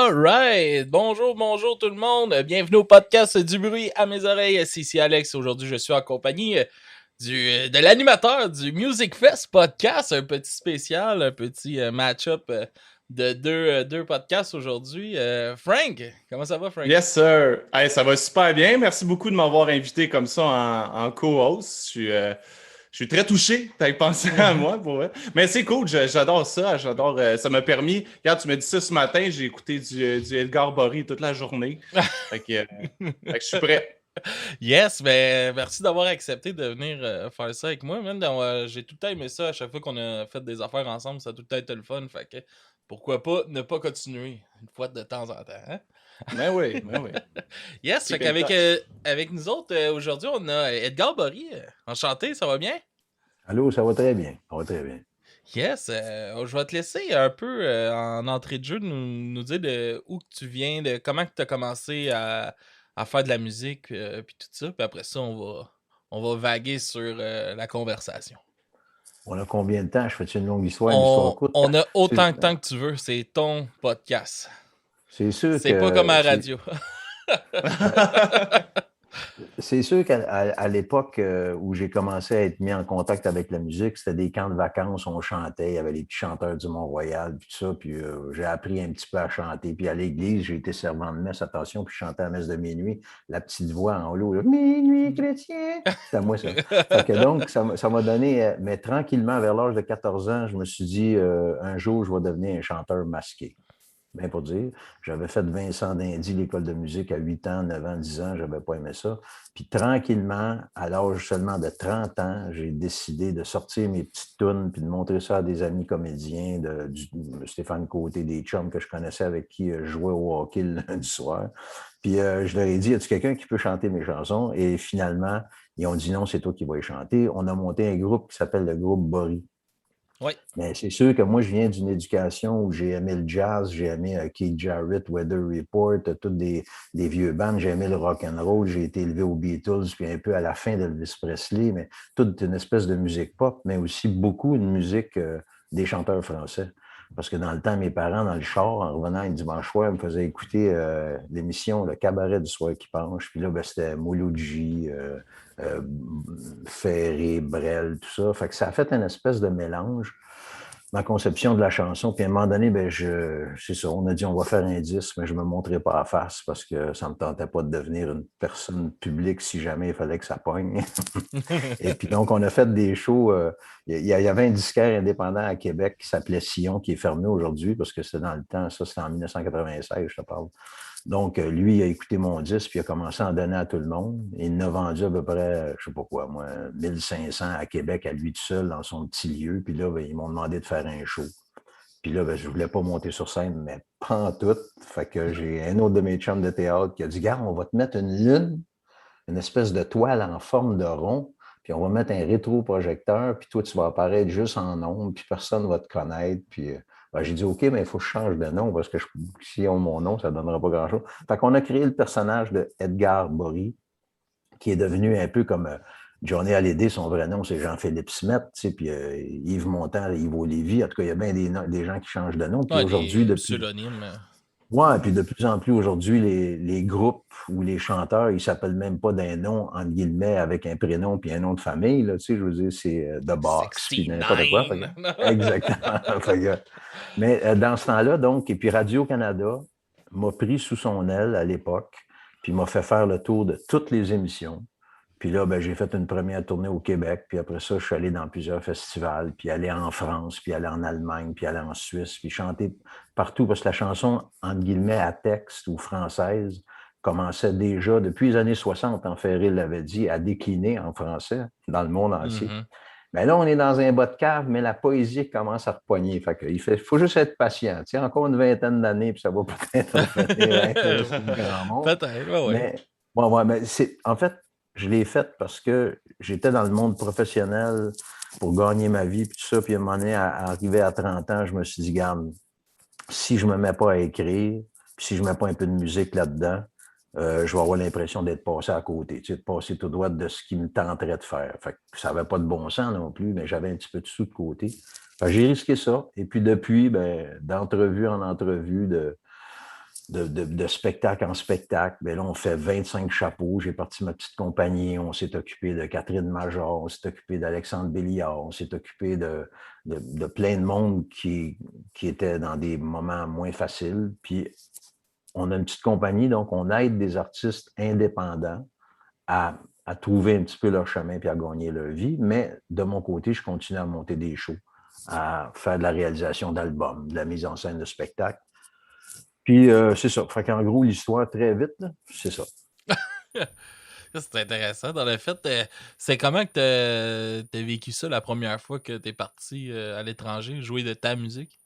Alright! Bonjour, bonjour tout le monde. Bienvenue au podcast du bruit à mes oreilles. C'est ici Alex. Aujourd'hui, je suis en compagnie de l'animateur du Music Fest podcast. Un petit spécial, un petit match-up de deux podcasts aujourd'hui. Frank, comment ça va, Frank? Yes, sir. Hey, ça va super bien. Merci beaucoup de m'avoir invité comme ça en co-host. Je suis très touché d'être pensé à moi pour vrai. Mais c'est cool, j'adore ça. J'adore. Ça m'a permis. Regarde, tu m'as dit ça ce matin, j'ai écouté du Edgar Bory toute la journée. Fait que, fait que je suis prêt. Yes, ben merci d'avoir accepté de venir faire ça avec moi. Man. J'ai tout le temps aimé ça à chaque fois qu'on a fait des affaires ensemble, ça a tout le temps été le fun. Fait que pourquoi pas ne pas continuer une fois de temps en temps. Hein? Mais oui, mais oui. Yes, fait Keep in qu'avec touch. avec nous autres, aujourd'hui, on a Edgar Bory. Enchanté, ça va bien? Allô, ça va très bien. Ça va très bien. Yes, je vais te laisser un peu en entrée de jeu nous dire de où que tu viens, de comment que tu as commencé à faire de la musique, puis tout ça. Puis après ça, on va vaguer sur la conversation. On a combien de temps? Je fais une longue histoire, une histoire On, courte. on a C'est autant de temps que tu veux, c'est ton podcast. c'est sûr C'est pas comme que à la radio. c'est sûr qu'à l'époque où j'ai commencé à être mis en contact avec la musique, c'était des camps de vacances, on chantait, il y avait les petits chanteurs du Mont-Royal, puis tout ça, puis j'ai appris un petit peu à chanter. Puis à l'église, j'ai été servant de messe, attention, puis je chantais à la messe de minuit, la petite voix en haut, là, minuit chrétien, c'était moi ça. Fait que donc, ça m'a donné, mais tranquillement, vers l'âge de 14 ans, je me suis dit, un jour, je vais devenir un chanteur masqué. Bien pour dire. J'avais fait Vincent d'Indy, l'école de musique, à 8 ans, 9 ans, 10 ans. Je n'avais pas aimé ça. Puis tranquillement, à l'âge seulement de 30 ans, j'ai décidé de sortir mes petites tunes puis de montrer ça à des amis comédiens, de Stéphane Côté, des chums que je connaissais avec qui je jouais au hockey le lundi soir. Puis je leur ai dit, y a-t-il quelqu'un qui peut chanter mes chansons? Et finalement, ils ont dit non, c'est toi qui vas y chanter. On a monté un groupe qui s'appelle le groupe Bory. Oui. Mais c'est sûr que moi, je viens d'une éducation où j'ai aimé le jazz, j'ai aimé Keith Jarrett, Weather Report, toutes des vieux bands, j'ai aimé le rock and roll, j'ai été élevé aux Beatles, puis un peu à la fin d'Elvis Presley, mais toute une espèce de musique pop, mais aussi beaucoup de musique des chanteurs français. Parce que dans le temps, mes parents, dans le char, en revenant un dimanche soir, me faisaient écouter l'émission Le Cabaret du soir qui penche. Puis là, ben, c'était Mouloudji, euh, Ferré, Brel, tout ça. Fait que ça a fait une espèce de mélange, ma conception de la chanson. Puis à un moment donné, ben, c'est ça, on a dit on va faire un disque, mais je ne me montrais pas à face parce que ça ne me tentait pas de devenir une personne publique si jamais il fallait que ça pogne. Et puis donc, on a fait des shows. Il y avait un disquaire indépendant à Québec qui s'appelait Sillon, qui est fermé aujourd'hui parce que c'était dans le temps, ça c'était en 1996, je te parle. Donc, lui, il a écouté mon disque, puis il a commencé à en donner à tout le monde. Et il en a vendu à peu près, je sais pas quoi, moi, 1500 à Québec, à lui tout seul, dans son petit lieu. Puis là, ben, ils m'ont demandé de faire un show. Puis là, ben, je voulais pas monter sur scène, mais pas en tout. Fait que j'ai un autre de mes chums de théâtre qui a dit, gars, on va te mettre une lune, une espèce de toile en forme de rond, puis on va mettre un rétroprojecteur, puis toi, tu vas apparaître juste en ombre, puis personne ne va te connaître. Puis ben, j'ai dit, OK, mais il faut que je change de nom, parce que si on mon nom, ça ne donnera pas grand-chose. Fait qu'on a créé le personnage de Edgar Bory, qui est devenu un peu comme Johnny Hallyday, son vrai nom, c'est Jean-Philippe Smet, tu sais, puis Yves Montand, Yves Olivier. En tout cas, il y a bien des gens qui changent de nom. Puis Ouais, aujourd'hui, des depuis pseudonymes. Ouais, puis de plus en plus aujourd'hui, les groupes ou les chanteurs, ils s'appellent même pas d'un nom, entre guillemets, avec un prénom puis un nom de famille, là, tu sais, je veux dire, c'est The Box, puis n'importe quoi. Sixty-nine. Exactement. Mais dans ce temps-là, donc, et puis Radio-Canada m'a pris sous son aile à l'époque, puis m'a fait faire le tour de toutes les émissions. Puis là, ben, j'ai fait une première tournée au Québec, puis après ça, je suis allé dans plusieurs festivals, puis aller en France, puis aller en Allemagne, puis aller en Suisse, puis chanter partout, parce que la chanson, entre guillemets, à texte ou française, commençait déjà, depuis les années 60, en Ferré l'avait dit, à décliner en français dans le monde entier. Mhm. Mais là, on est dans un bas de cave, mais la poésie commence à repogner. Fait qu'il faut juste être patient. Tu sais, encore une vingtaine d'années, puis ça va peut-être revenir intéresser le grand monde. Peut-être, ouais, ouais. Mais, mais en fait, je l'ai fait parce que j'étais dans le monde professionnel pour gagner ma vie, puis tout ça. Puis à un moment donné, arrivé à 30 ans, je me suis dit, garde, si je ne me mets pas à écrire, puis si je ne mets pas un peu de musique là-dedans, je vais avoir l'impression d'être passé à côté, tu sais, de passer tout droit de ce qui me tenterait de faire. Fait que ça n'avait pas de bon sens non plus, mais j'avais un petit peu de sous de côté. Fait que j'ai risqué ça. Et puis depuis, ben, d'entrevue en entrevue, de spectacle en spectacle. Bien là, on fait 25 chapeaux. J'ai parti ma petite compagnie. On s'est occupé de Catherine Major, on s'est occupé d'Alexandre Béliard, on s'est occupé de plein de monde qui était dans des moments moins faciles. Puis, on a une petite compagnie, donc on aide des artistes indépendants à trouver un petit peu leur chemin puis à gagner leur vie. Mais de mon côté, je continue à monter des shows, à faire de la réalisation d'albums, de la mise en scène de spectacles. Puis c'est ça. Fait qu'en gros, l'histoire, très vite, là, c'est ça. C'est intéressant. Dans le fait, c'est comment que t'as vécu ça la première fois que t'es parti à l'étranger, jouer de ta musique?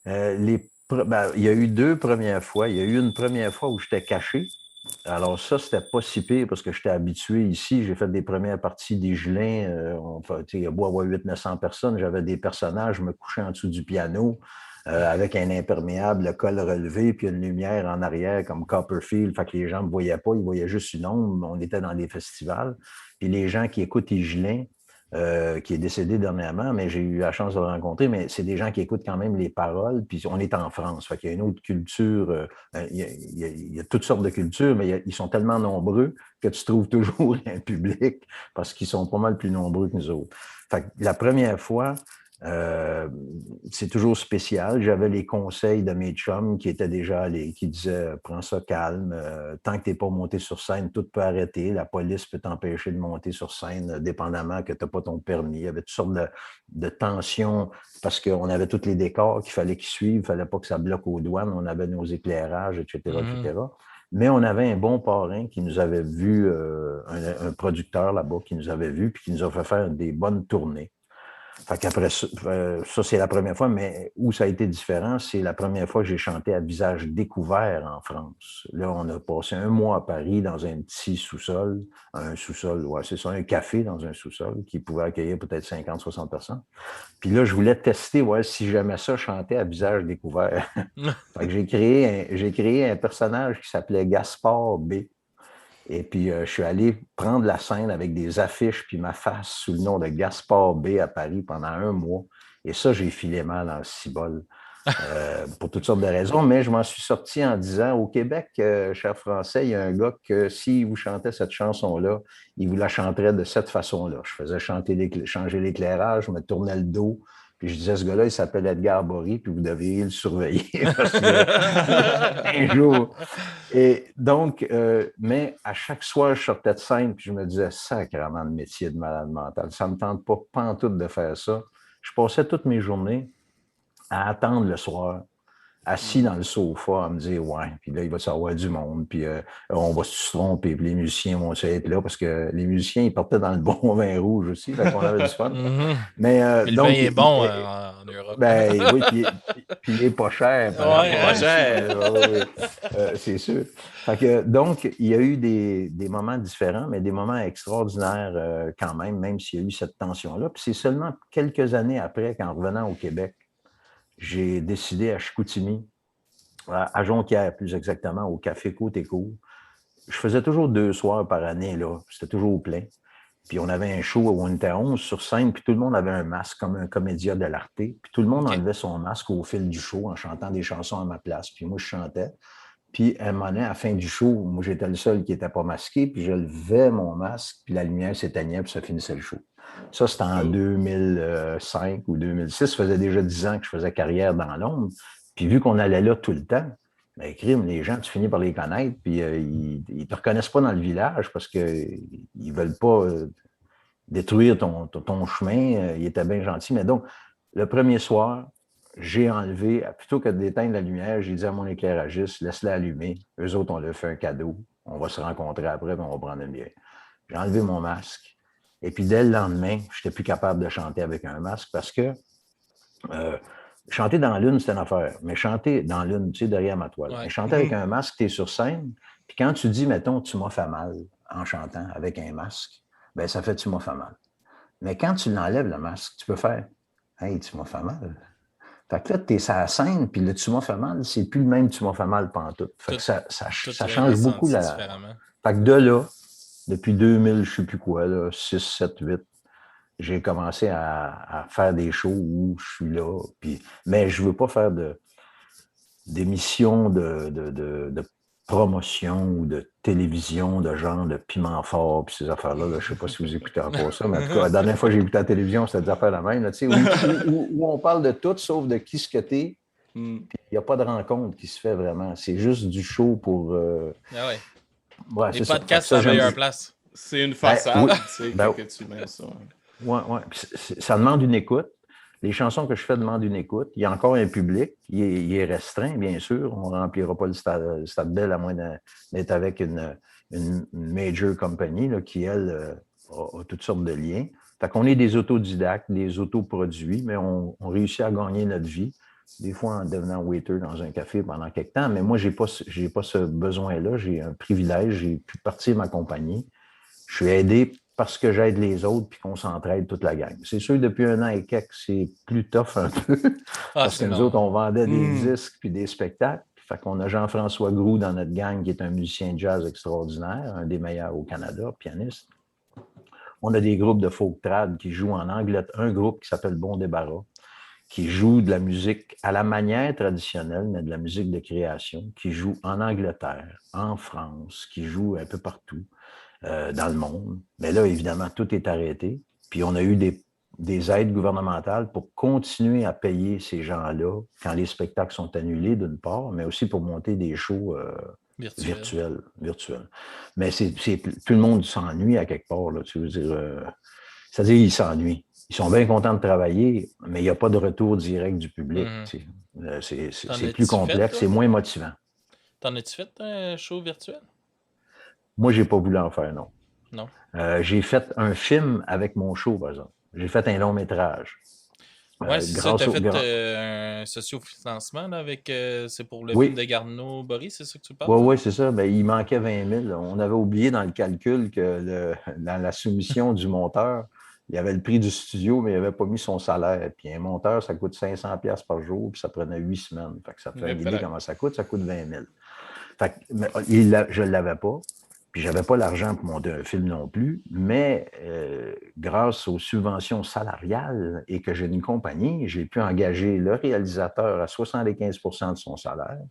Il y a eu deux premières fois. Il y a eu une première fois où j'étais caché. Alors ça, c'était pas si pire parce que j'étais habitué ici. J'ai fait des premières parties des Gelins. Il y a beau avoir 800-900 personnes. J'avais des personnages, je me couchais en dessous du piano avec un imperméable, le col relevé, puis une lumière en arrière comme Copperfield. Fait que les gens ne me voyaient pas, ils voyaient juste une ombre. On était dans des festivals. Puis les gens qui écoutent les Gelins, qui est décédé dernièrement, mais j'ai eu la chance de le rencontrer, mais c'est des gens qui écoutent quand même les paroles, puis on est en France, fait qu'il y a une autre culture, il y a toutes sortes de cultures, mais ils sont tellement nombreux que tu trouves toujours un public parce qu'ils sont pas mal plus nombreux que nous autres. Fait que la première fois, c'est toujours spécial. J'avais les conseils de mes chums qui étaient déjà allés, qui disaient « Prends ça calme, tant que tu n'es pas monté sur scène, tout peut arrêter. La police peut t'empêcher de monter sur scène, dépendamment que tu n'as pas ton permis. » Il y avait toutes sortes de tensions parce qu'on avait tous les décors qu'il fallait qu'ils suivent. Il ne fallait pas que ça bloque aux douanes. On avait nos éclairages, etc., etc. Mais on avait un bon parrain qui nous avait vu, un producteur là-bas qui nous avait vu puis qui nous a fait faire des bonnes tournées. Fait qu'après ça, c'est la première fois, mais où ça a été différent, c'est la première fois que j'ai chanté à visage découvert en France. Là, on a passé un mois à Paris dans un petit sous-sol, c'est ça, un café dans un sous-sol qui pouvait accueillir peut-être 50-60 personnes. Puis là, je voulais tester, si j'aimais ça, chanter à visage découvert. Fait que j'ai créé un personnage qui s'appelait Gaspard B. Et puis, je suis allé prendre la scène avec des affiches puis ma face sous le nom de Gaspard B à Paris pendant un mois. Et ça, j'ai filé mal en cibole pour toutes sortes de raisons. Mais je m'en suis sorti en disant, au Québec, cher Français, il y a un gars que s'il vous chantait cette chanson-là, il vous la chanterait de cette façon-là. Je faisais changer l'éclairage, je me tournais le dos. Puis je disais, ce gars-là, il s'appelle Edgar Bory, puis vous devriez le surveiller parce que un jour. Et donc, mais à chaque soir, je sortais de scène, puis je me disais, sacrément de métier de malade mental. Ça ne me tente pas pantoute de faire ça. Je passais toutes mes journées à attendre le soir, assis dans le sofa, à me dire, ouais, puis là, il va y avoir du monde, puis on va se tromper, puis les musiciens vont être là, parce que les musiciens, ils portaient dans le bon vin rouge aussi, fait qu'on avait du fun. Mais le vin est bon en Europe. Ben oui, puis il n'est pas cher. Pas cher. C'est sûr. Fait que, donc, il y a eu des moments différents, mais des moments extraordinaires quand même s'il y a eu cette tension-là. Puis c'est seulement quelques années après qu'en revenant au Québec, j'ai décidé à Chicoutimi, à Jonquière plus exactement, au Café Côte-Écoute. Je faisais toujours 2 soirs par année, là. C'était toujours plein. Puis on avait un show où on était 11 sur scène, puis tout le monde avait un masque comme un comédien de l'arte. Puis tout le monde enlevait son masque au fil du show en chantant des chansons à ma place. Puis moi, je chantais. Puis à un moment donné, à la fin du show, moi, j'étais le seul qui n'était pas masqué, puis je levais mon masque, puis la lumière s'éteignait, puis ça finissait le show. Ça, c'était en 2005 ou 2006. Ça faisait déjà 10 ans que je faisais carrière dans l'ombre. Puis vu qu'on allait là tout le temps, ben, crime, les gens, tu finis par les connaître, puis ils ne te reconnaissent pas dans le village parce qu'ils ne veulent pas détruire ton chemin. Ils étaient bien gentils. Mais donc, le premier soir, j'ai enlevé, plutôt que d'éteindre la lumière, j'ai dit à mon éclairagiste, laisse-la allumer. Eux autres, on leur fait un cadeau. On va se rencontrer après, puis on va prendre une bière. J'ai enlevé mon masque. Et puis, dès le lendemain, je n'étais plus capable de chanter avec un masque parce que chanter dans la lune, c'est une affaire. Mais chanter dans la lune, tu sais, derrière ma toile. Ouais. Mais chanter avec un masque, tu es sur scène. Puis quand tu dis, mettons, tu m'as fait mal en chantant avec un masque, bien, ça fait tu m'as fait mal. Mais quand tu l'enlèves, le masque, tu peux faire hey, tu m'as fait mal. Fait que là, tu es sur la scène, puis le tu m'as fait mal, c'est plus le même tu m'as fait mal pantoute. Fait que ça change beaucoup la. Fait que de là, depuis 2000, je ne sais plus quoi, là, 6, 7, 8, j'ai commencé à faire des shows où je suis là. Mais je ne veux pas faire d'émissions de promotion ou de télévision de genre de piment fort puis ces affaires-là. Là, je ne sais pas si vous écoutez encore ça, mais en tout cas, la dernière fois que j'ai écouté la télévision, c'était des affaires la même. Là, où on parle de tout sauf de qui ce que t'es. Puis il n'y a pas de rencontre qui se fait vraiment. C'est juste du show pour. Ah ouais. Ouais, Les podcasts à la meilleure place. C'est une façade, oui. tu sais, que tu mets ça. Ouais. Ça demande une écoute. Les chansons que je fais demandent une écoute. Il y a encore un public. Il est restreint, bien sûr. On ne remplira pas le stade Bell à moins d'être avec une major company là, qui, elle, a toutes sortes de liens. Fait qu'on est des autodidactes, des autoproduits, mais on réussit à gagner notre vie. Des fois en devenant waiter dans un café pendant quelques temps. Mais moi, je n'ai pas ce besoin-là. J'ai un privilège. J'ai pu partir ma compagnie. Je suis aidé parce que j'aide les autres puis qu'on s'entraide toute la gang. C'est sûr, depuis 1 an et quelques, c'est plus tough un peu. Parce que nous autres, on vendait des disques puis des spectacles. Fait qu'on a Jean-François Groux dans notre gang, qui est un musicien de jazz extraordinaire, un des meilleurs au Canada, pianiste. On a des groupes de folk trad qui jouent en Angleterre. Un groupe qui s'appelle Bon Débarras, qui joue de la musique à la manière traditionnelle, mais de la musique de création, qui joue en Angleterre, en France, qui joue un peu partout. Dans le monde. Mais là, évidemment, tout est arrêté. Puis on a eu des aides gouvernementales pour continuer à payer ces gens-là quand les spectacles sont annulés, d'une part, mais aussi pour monter des shows virtuels. Mais tout le monde s'ennuie à quelque part. Là, tu veux dire, c'est-à-dire qu'ils s'ennuient. Ils sont bien contents de travailler, mais il n'y a pas de retour direct du public. C'est plus complexe, c'est moins motivant. T'en as-tu fait un show virtuel? Moi, je n'ai pas voulu en faire, non. Non. J'ai fait un film avec mon show, par exemple. J'ai fait un long métrage. Oui, c'est ça. Tu as fait un sociofinancement là, avec. C'est pour le film de Garneau-Boris, c'est ça que tu parles? Oui, c'est ça. Ben, il manquait 20 000. On avait oublié dans le calcul que dans la soumission du monteur, il y avait le prix du studio, mais il n'avait pas mis son salaire. Puis un monteur, ça coûte 500$ par jour, puis ça prenait 8 semaines. Fait que ça fait une idée comment ça coûte. Ça coûte 20 000. Fait que, je ne l'avais pas. Puis je n'avais pas l'argent pour monter un film non plus, mais grâce aux subventions salariales et que j'ai une compagnie, j'ai pu engager le réalisateur à 75% de son salaire,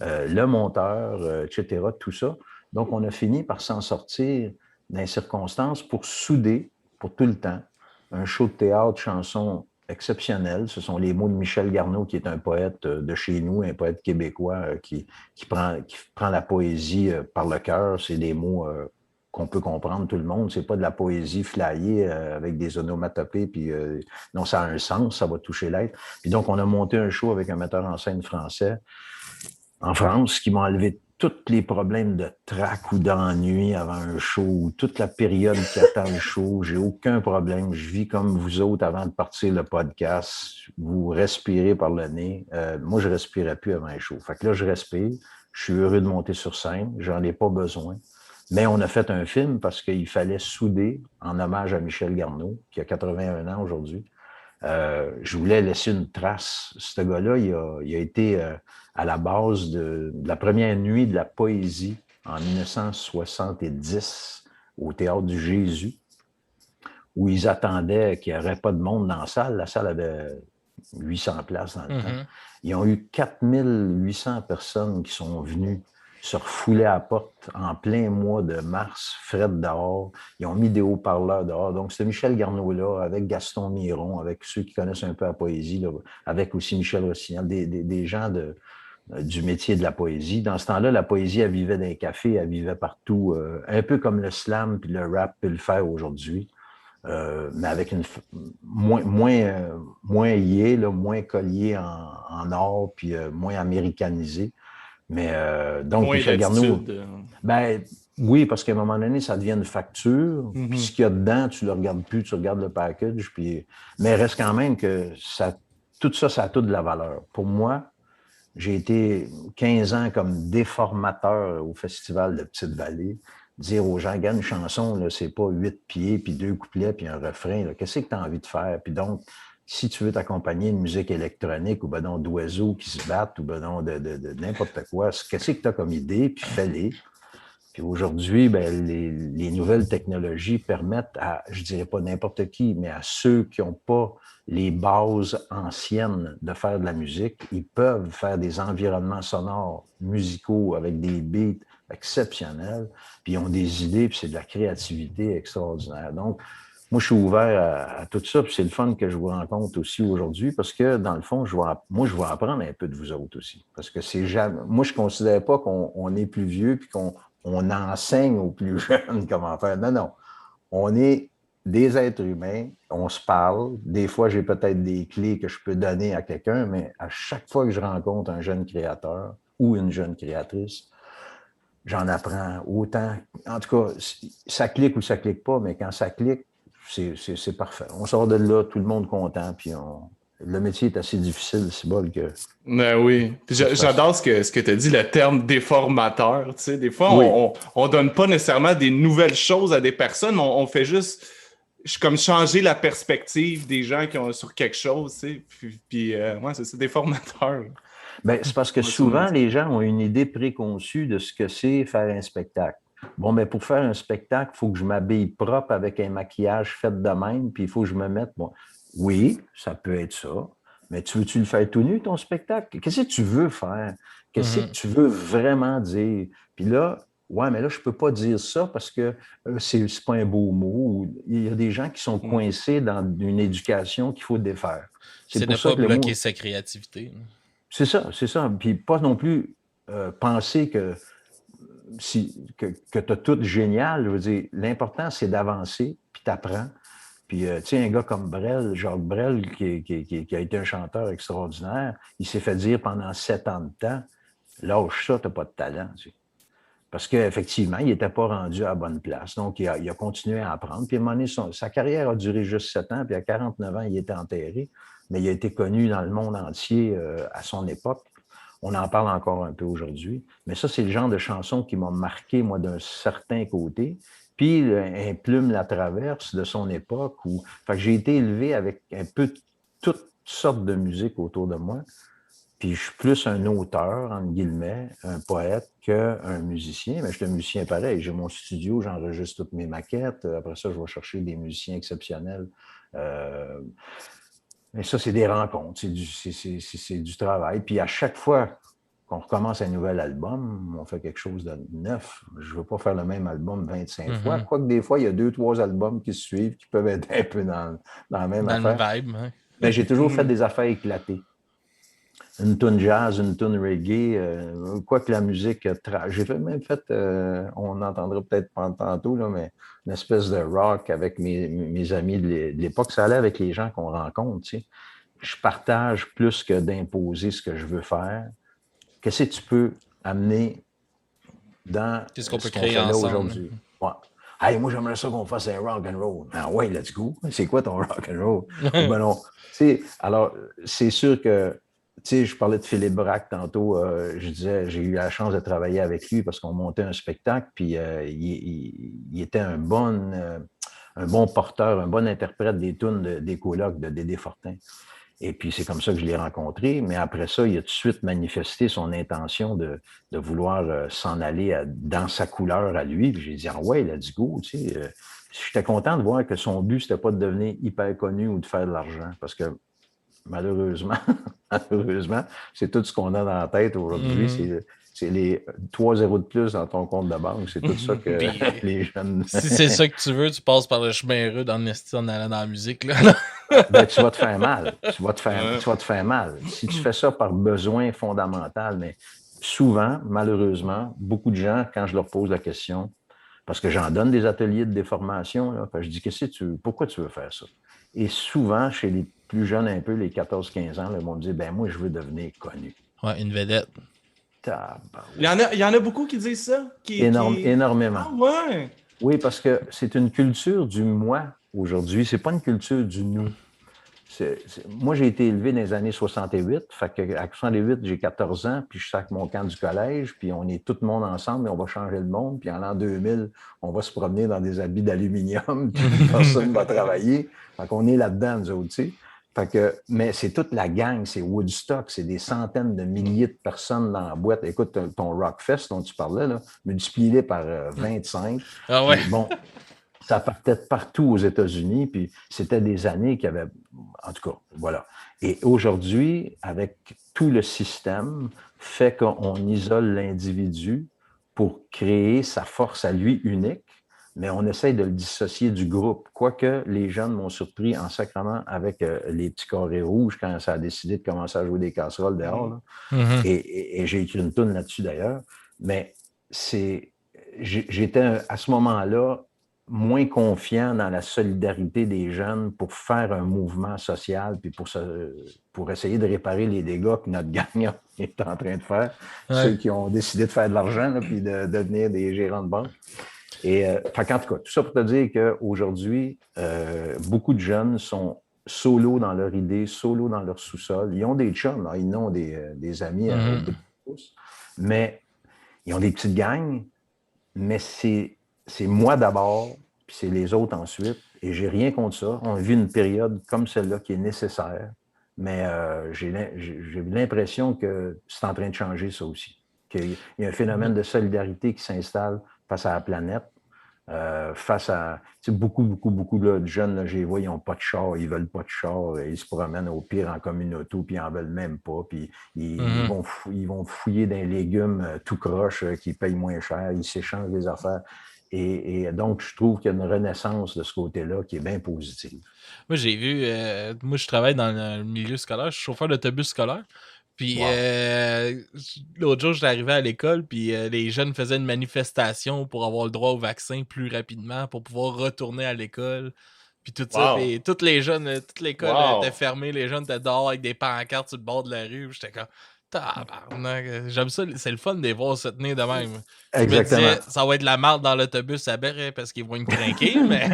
le monteur, etc., tout ça. Donc, on a fini par s'en sortir dans les circonstances pour souder, pour tout le temps, un show de théâtre, chanson exceptionnel. Ce sont les mots de Michel Garneau, qui est un poète de chez nous, un poète québécois qui prend la poésie par le cœur. C'est des mots qu'on peut comprendre tout le monde. C'est pas de la poésie flyée avec des onomatopées. Puis, non, ça a un sens, ça va toucher l'être. Puis donc, on a monté un show avec un metteur en scène français en France qui m'a enlevé tous les problèmes de trac ou d'ennui avant un show, ou toute la période qui attend le show. J'ai aucun problème. Je vis comme vous autres avant de partir le podcast. Vous respirez par le nez. Moi, je ne respirais plus avant un show. Fait que là, je respire. Je suis heureux de monter sur scène. J'en ai pas besoin. Mais on a fait un film parce qu'il fallait souder en hommage à Michel Garneau, qui a 81 ans aujourd'hui. Je voulais laisser une trace. Ce gars-là, il a été à la base de la première nuit de la poésie en 1970 au Théâtre du Jésus, où ils attendaient qu'il n'y aurait pas de monde dans la salle. La salle avait 800 places dans le temps. Ils ont eu 4800 personnes qui sont venues se refouler à la porte en plein mois de mars, fret dehors. Ils ont mis des haut-parleurs dehors. Donc, c'est Michel Garneau-là, avec Gaston Miron, avec ceux qui connaissent un peu la poésie, là, avec aussi Michel Rossignol, des gens du métier de la poésie. Dans ce temps-là, la poésie, elle vivait dans les cafés, elle vivait partout, un peu comme le slam puis le rap peut le faire aujourd'hui. Mais avec une moins lié, là, moins collier en or, puis moins américanisé. Mais donc, moins Michel Garneau. Ben, oui, parce qu'à un moment donné, ça devient une facture. Puis ce qu'il y a dedans, tu ne le regardes plus, tu regardes le package. Puis... Mais reste quand même que tout ça, ça a tout de la valeur. Pour moi, j'ai été 15 ans comme déformateur au Festival de Petite-Vallée. Dire aux gens, regarde, une chanson, là, c'est pas 8 pieds, puis 2 couplets, puis un refrain. Là. Qu'est-ce que tu as envie de faire? Puis donc, si tu veux t'accompagner de musique électronique ou ben non d'oiseaux qui se battent ou ben non de n'importe quoi, qu'est-ce que tu as comme idée, puis fais-les. Puis aujourd'hui, ben, les nouvelles technologies permettent à, je dirais pas n'importe qui, mais à ceux qui n'ont pas les bases anciennes de faire de la musique, ils peuvent faire des environnements sonores musicaux avec des beats exceptionnels, puis ils ont des idées, puis c'est de la créativité extraordinaire. Donc, moi, je suis ouvert à tout ça, puis c'est le fun que je vous rencontre aussi aujourd'hui, parce que, dans le fond, je vais apprendre un peu de vous autres aussi. Parce que c'est jamais. Moi, je ne considère pas qu'on est plus vieux puis qu'on enseigne aux plus jeunes comment faire. Non, non. On est des êtres humains, on se parle. Des fois, j'ai peut-être des clés que je peux donner à quelqu'un, mais à chaque fois que je rencontre un jeune créateur ou une jeune créatrice, j'en apprends autant. En tout cas, ça clique ou ça clique pas, mais quand ça clique, c'est parfait. On sort de là, tout le monde content, puis le métier est assez difficile, c'est bol que... Oui. J'adore ce que tu as dit, le terme déformateur. Tu sais, des fois, Oui. on donne pas nécessairement des nouvelles choses à des personnes, on fait juste comme changer la perspective des gens qui ont sur quelque chose. Tu sais. Puis ouais, c'est ça, déformateur. Bien, c'est parce que souvent, les gens ont une idée préconçue de ce que c'est faire un spectacle. Bon, mais pour faire un spectacle, il faut que je m'habille propre avec un maquillage fait de même, puis il faut que je me mette... Bon, oui, ça peut être ça, mais veux-tu le faire tout nu, ton spectacle? Qu'est-ce que tu veux faire? Qu'est-ce que tu veux vraiment dire? Puis là, ouais, mais là, je ne peux pas dire ça parce que c'est pas un beau mot. Il y a des gens qui sont coincés dans une éducation qu'il faut défaire. C'est de ne pas bloquer sa créativité. C'est ça, c'est ça. Puis pas non plus penser que tu as tout génial. Je veux dire, l'important, c'est d'avancer, puis t'apprends. Puis, tu sais, un gars comme Brel, Jacques Brel, qui a été un chanteur extraordinaire, il s'est fait dire pendant 7 ans de temps, lâche ça, t'as pas de talent. Tu sais. Parce qu'effectivement, il n'était pas rendu à la bonne place. Donc, il a continué à apprendre. Puis, à un moment donné, sa carrière a duré juste 7 ans. Puis, à 49 ans, il était enterré. Mais il a été connu dans le monde entier à son époque. On en parle encore un peu aujourd'hui. Mais ça, c'est le genre de chanson qui m'a marqué, moi, d'un certain côté. Puis, un Plume la traverse de son époque. Fait que j'ai été élevé avec un peu toutes sortes de musique autour de moi. Puis je suis plus un auteur, entre guillemets, un poète qu'un musicien. Mais je suis un musicien pareil. J'ai mon studio, j'enregistre toutes mes maquettes. Après ça, je vais chercher des musiciens exceptionnels. Mais ça, c'est des rencontres, c'est du travail. Puis à chaque fois qu'on recommence un nouvel album, on fait quelque chose de neuf. Je ne veux pas faire le même album 25 fois. Quoique des fois, il y a 2-3 albums qui se suivent qui peuvent être un peu dans la même affaire. Dans le vibe, hein. Mais j'ai toujours fait des affaires éclatées. Une toune jazz, une toune reggae, quoique la musique... J'ai même fait, on entendra peut-être tantôt, là, mais une espèce de rock avec mes amis de l'époque. Ça allait avec les gens qu'on rencontre, tu sais. Je partage plus que d'imposer ce que je veux faire. Qu'est-ce que tu peux amener dans Qu'est-ce qu'on peut qu'on créer fait là ensemble? Aujourd'hui? Ouais. Hey, moi, j'aimerais ça qu'on fasse un rock and roll. Ah ouais, let's go. C'est quoi ton rock and roll? Ben non. Tu sais, alors, c'est sûr que tu sais, je parlais de Philippe Braque tantôt. Je disais, j'ai eu la chance de travailler avec lui parce qu'on montait un spectacle, puis il était un bon porteur, un bon interprète des tunes des colocs de Dédé Fortin. Et puis, c'est comme ça que je l'ai rencontré. Mais après ça, il a tout de suite manifesté son intention de vouloir s'en aller dans sa couleur à lui. Puis j'ai dit, ah ouais, let's go. Tu sais, j'étais content de voir que son but, c'était pas de devenir hyper connu ou de faire de l'argent. Parce que malheureusement, c'est tout ce qu'on a dans la tête aujourd'hui. C'est les 3 zéros de plus dans ton compte de banque. C'est tout ça que les jeunes... Si c'est ça que tu veux, tu passes par le chemin rude en allant dans la musique. Là. Ben, tu vas te faire mal. Tu vas te faire mal. Si tu fais ça par besoin fondamental, mais souvent, malheureusement, beaucoup de gens, quand je leur pose la question, parce que j'en donne des ateliers de déformation, là, je dis, pourquoi tu veux faire ça? Et souvent, chez les plus jeunes un peu, les 14-15 ans, ils vont me dire, ben moi, je veux devenir connu. Ouais, une vedette. Il y en a beaucoup qui disent ça? Énormément. Ah ouais? Oui, parce que c'est une culture du moi aujourd'hui. C'est pas une culture du nous. Moi, j'ai été élevé dans les années 68. Fait qu'à 68, j'ai 14 ans, puis je sac mon camp du collège, puis on est tout le monde ensemble, et on va changer le monde. Puis en l'an 2000, on va se promener dans des habits d'aluminium, puis personne ne va travailler. Fait qu'on est là-dedans, nous autres, tu sais. Mais c'est toute la gang, c'est Woodstock, c'est des centaines de milliers de personnes dans la boîte. Écoute, ton Rockfest dont tu parlais, là, multiplie-les par 25. Ah ouais. Puis bon, ça partait de partout aux États-Unis, puis c'était des années qu'il y avait... En tout cas, voilà. Et aujourd'hui, avec tout le système, fait qu'on isole l'individu pour créer sa force à lui unique, mais on essaye de le dissocier du groupe. Quoique les jeunes m'ont surpris en sacrament avec les petits carrés rouges quand ça a décidé de commencer à jouer des casseroles dehors. Là. Mm-hmm. Et j'ai écrit une toune là-dessus d'ailleurs. Mais j'étais à ce moment-là moins confiant dans la solidarité des jeunes pour faire un mouvement social puis pour essayer de réparer les dégâts que notre gang est en train de faire. Ouais. Ceux qui ont décidé de faire de l'argent là, puis de devenir des gérants de banque. Et en tout cas, tout ça pour te dire qu'aujourd'hui, beaucoup de jeunes sont solo dans leur idée, solo dans leur sous-sol. Ils ont des chums, là, ils ont des amis au bout de tous, mais ils ont des petites gangs, mais c'est moi d'abord, puis c'est les autres ensuite, et j'ai rien contre ça. On vit une période comme celle-là qui est nécessaire, mais j'ai l'impression que c'est en train de changer ça aussi, qu'il y a un phénomène de solidarité qui s'installe face à la planète, face à beaucoup là, de jeunes, là, je les vois, ils n'ont pas de char, ils ne veulent pas de char, ils se promènent au pire en communauté, puis ils n'en veulent même pas, puis ils vont fouiller dans les légumes tout croche qui payent moins cher, ils s'échangent des affaires. Et donc, je trouve qu'il y a une renaissance de ce côté-là qui est bien positive. Moi, j'ai vu, moi, je travaille dans le milieu scolaire, je suis chauffeur d'autobus scolaire. Puis l'autre jour, j'étais arrivé à l'école, puis les jeunes faisaient une manifestation pour avoir le droit au vaccin plus rapidement, pour pouvoir retourner à l'école. Puis tout ça, puis tous les jeunes, toute l'école était fermée, les jeunes étaient dehors avec des pancartes sur le bord de la rue. J'étais comme, tabarnak, j'aime ça, c'est le fun de les voir se tenir de même. Exactement. Je me disais, ça va être de la merde dans l'autobus à Béret parce qu'ils vont me craquer, mais...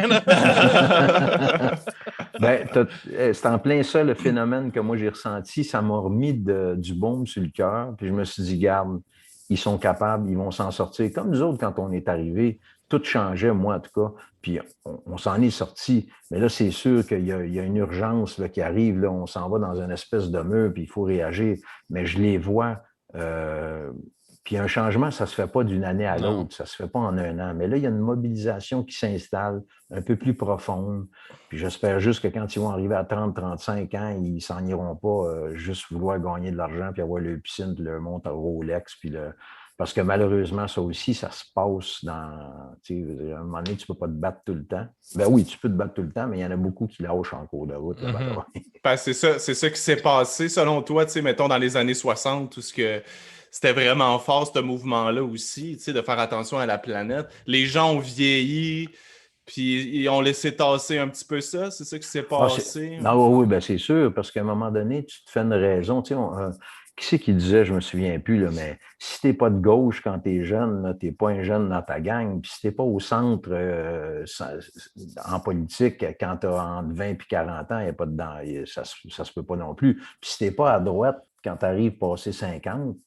Ben, c'est en plein ça le phénomène que moi j'ai ressenti. Ça m'a remis du baume sur le cœur. Puis je me suis dit, garde, ils sont capables, ils vont s'en sortir. Comme nous autres, quand on est arrivés, tout changeait, moi en tout cas. Puis on s'en est sorti. Mais là, c'est sûr qu'il y a une urgence là, qui arrive. Là, on s'en va dans une espèce de mur, puis il faut réagir. Mais je les vois. Puis un changement, ça ne se fait pas d'une année à l'autre, ça ne se fait pas en un an. Mais là, il y a une mobilisation qui s'installe un peu plus profonde. Puis j'espère juste que quand ils vont arriver à 30-35 ans, ils ne s'en iront pas juste vouloir gagner de l'argent puis avoir leur piscine puis leur montre à Rolex. Parce que malheureusement, ça aussi, ça se passe dans... Tu sais, à un moment donné, tu ne peux pas te battre tout le temps. Ben oui, tu peux te battre tout le temps, mais il y en a beaucoup qui lâchent en cours de route. Ben, c'est ça qui s'est passé, selon toi, tu sais, mettons, dans les années 60, tout ce que... C'était vraiment fort, ce mouvement-là aussi, tu sais, de faire attention à la planète. Les gens ont vieilli, puis ils ont laissé tasser un petit peu ça. C'est ça qui s'est passé. Oui, ben c'est sûr, parce qu'à un moment donné, tu te fais une raison. Tu sais, qui c'est qui disait, je me souviens plus, là, mais si t'es pas de gauche quand t'es jeune, t'es pas un jeune dans ta gang, puis si t'es pas au centre en politique quand t'as entre 20 et 40 ans, y a pas ça se peut pas non plus. Puis si t'es pas à droite quand t'arrives passer 50,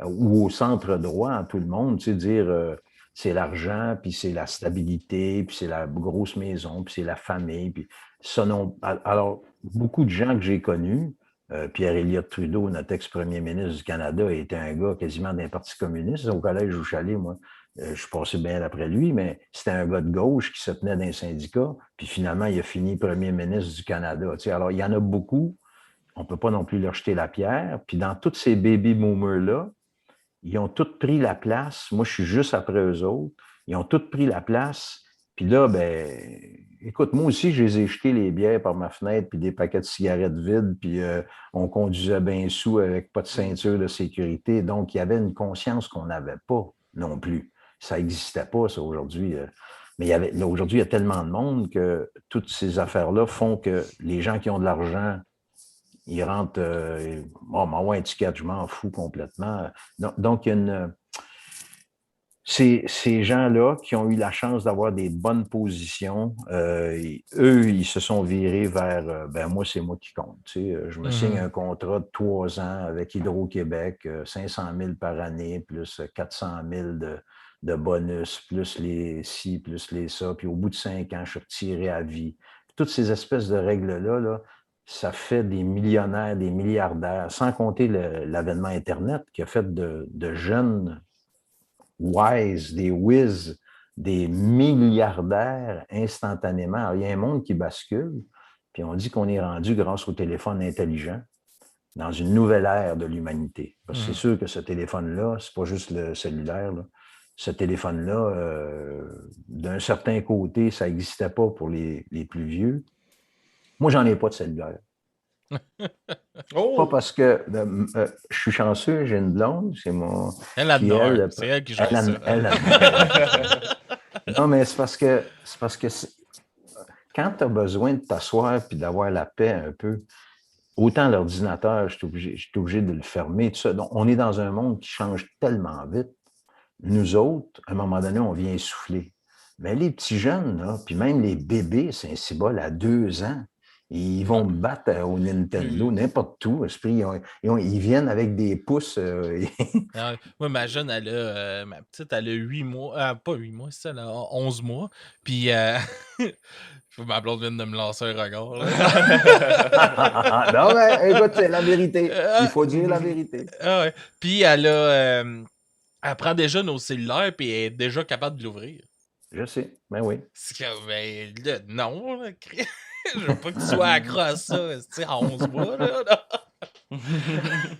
ou au centre droit, à tout le monde, tu sais, dire c'est l'argent, puis c'est la stabilité, puis c'est la grosse maison, puis c'est la famille. Puis ça, non. Alors, beaucoup de gens que j'ai connus, Pierre Elliott Trudeau, notre ex-premier ministre du Canada, était un gars quasiment d'un parti communiste. Au collège où je suis allé, moi, je suis passé bien après lui, mais c'était un gars de gauche qui se tenait d'un syndicat, puis finalement, il a fini premier ministre du Canada. Tu sais, alors, il y en a beaucoup. On ne peut pas non plus leur jeter la pierre. Puis dans tous ces baby boomers-là, ils ont tous pris la place. Moi, je suis juste après eux autres. Ils ont tous pris la place. Puis là, ben, écoute, moi aussi, je les ai jetés les bières par ma fenêtre, puis des paquets de cigarettes vides, puis on conduisait bien sous avec pas de ceinture de sécurité. Donc, il y avait une conscience qu'on n'avait pas non plus. Ça n'existait pas, ça, aujourd'hui. Mais aujourd'hui, il y a tellement de monde que toutes ces affaires-là font que les gens qui ont de l'argent, ils rentrent, m'envoie un ticket, je m'en fous complètement. Donc, il y a ces gens-là qui ont eu la chance d'avoir des bonnes positions, eux, ils se sont virés vers, moi, c'est moi qui compte. Tu sais, je me signe un contrat de 3 ans avec Hydro-Québec, 500 000 par année, plus 400 000 de bonus, plus les ci, plus les ça. Puis au bout de 5 ans, je suis retiré à vie. Toutes ces espèces de règles-là, là, ça fait des millionnaires, des milliardaires, sans compter l'avènement Internet qui a fait de jeunes wise, des whiz, des milliardaires instantanément. Alors, il y a un monde qui bascule, puis on dit qu'on est rendu grâce au téléphone intelligent dans une nouvelle ère de l'humanité. Parce que c'est sûr que ce téléphone-là, c'est pas juste le cellulaire, là. Ce téléphone-là, d'un certain côté, ça n'existait pas pour les plus vieux. Moi, j'en ai pas de cellulaire. Pas parce que je suis chanceux, j'ai une blonde, c'est mon. Elle adore, c'est elle qui gère ça. Non, mais c'est parce que quand tu as besoin de t'asseoir et d'avoir la paix un peu, autant l'ordinateur, je suis obligé de le fermer, tout ça. Donc, on est dans un monde qui change tellement vite. Nous autres, à un moment donné, on vient essouffler. Mais les petits jeunes, là, puis même les bébés, c'est un cibole à 2 ans. Ils vont me battre au Nintendo, n'importe où. Ils viennent avec des pouces. Moi, ma jeune, ma petite, elle a 8 mois. Pas 8 mois, c'est ça, elle a 11 mois. Puis, ma blonde vient de me lancer un regard. Non, mais écoute, c'est la vérité. Il faut dire la vérité. Ouais. Puis, elle prend déjà nos cellulaires, puis elle est déjà capable de l'ouvrir. Je sais, ben oui. C'est que, ben, là, non, là, je veux pas que tu sois accro à ça, à 11 mois, là.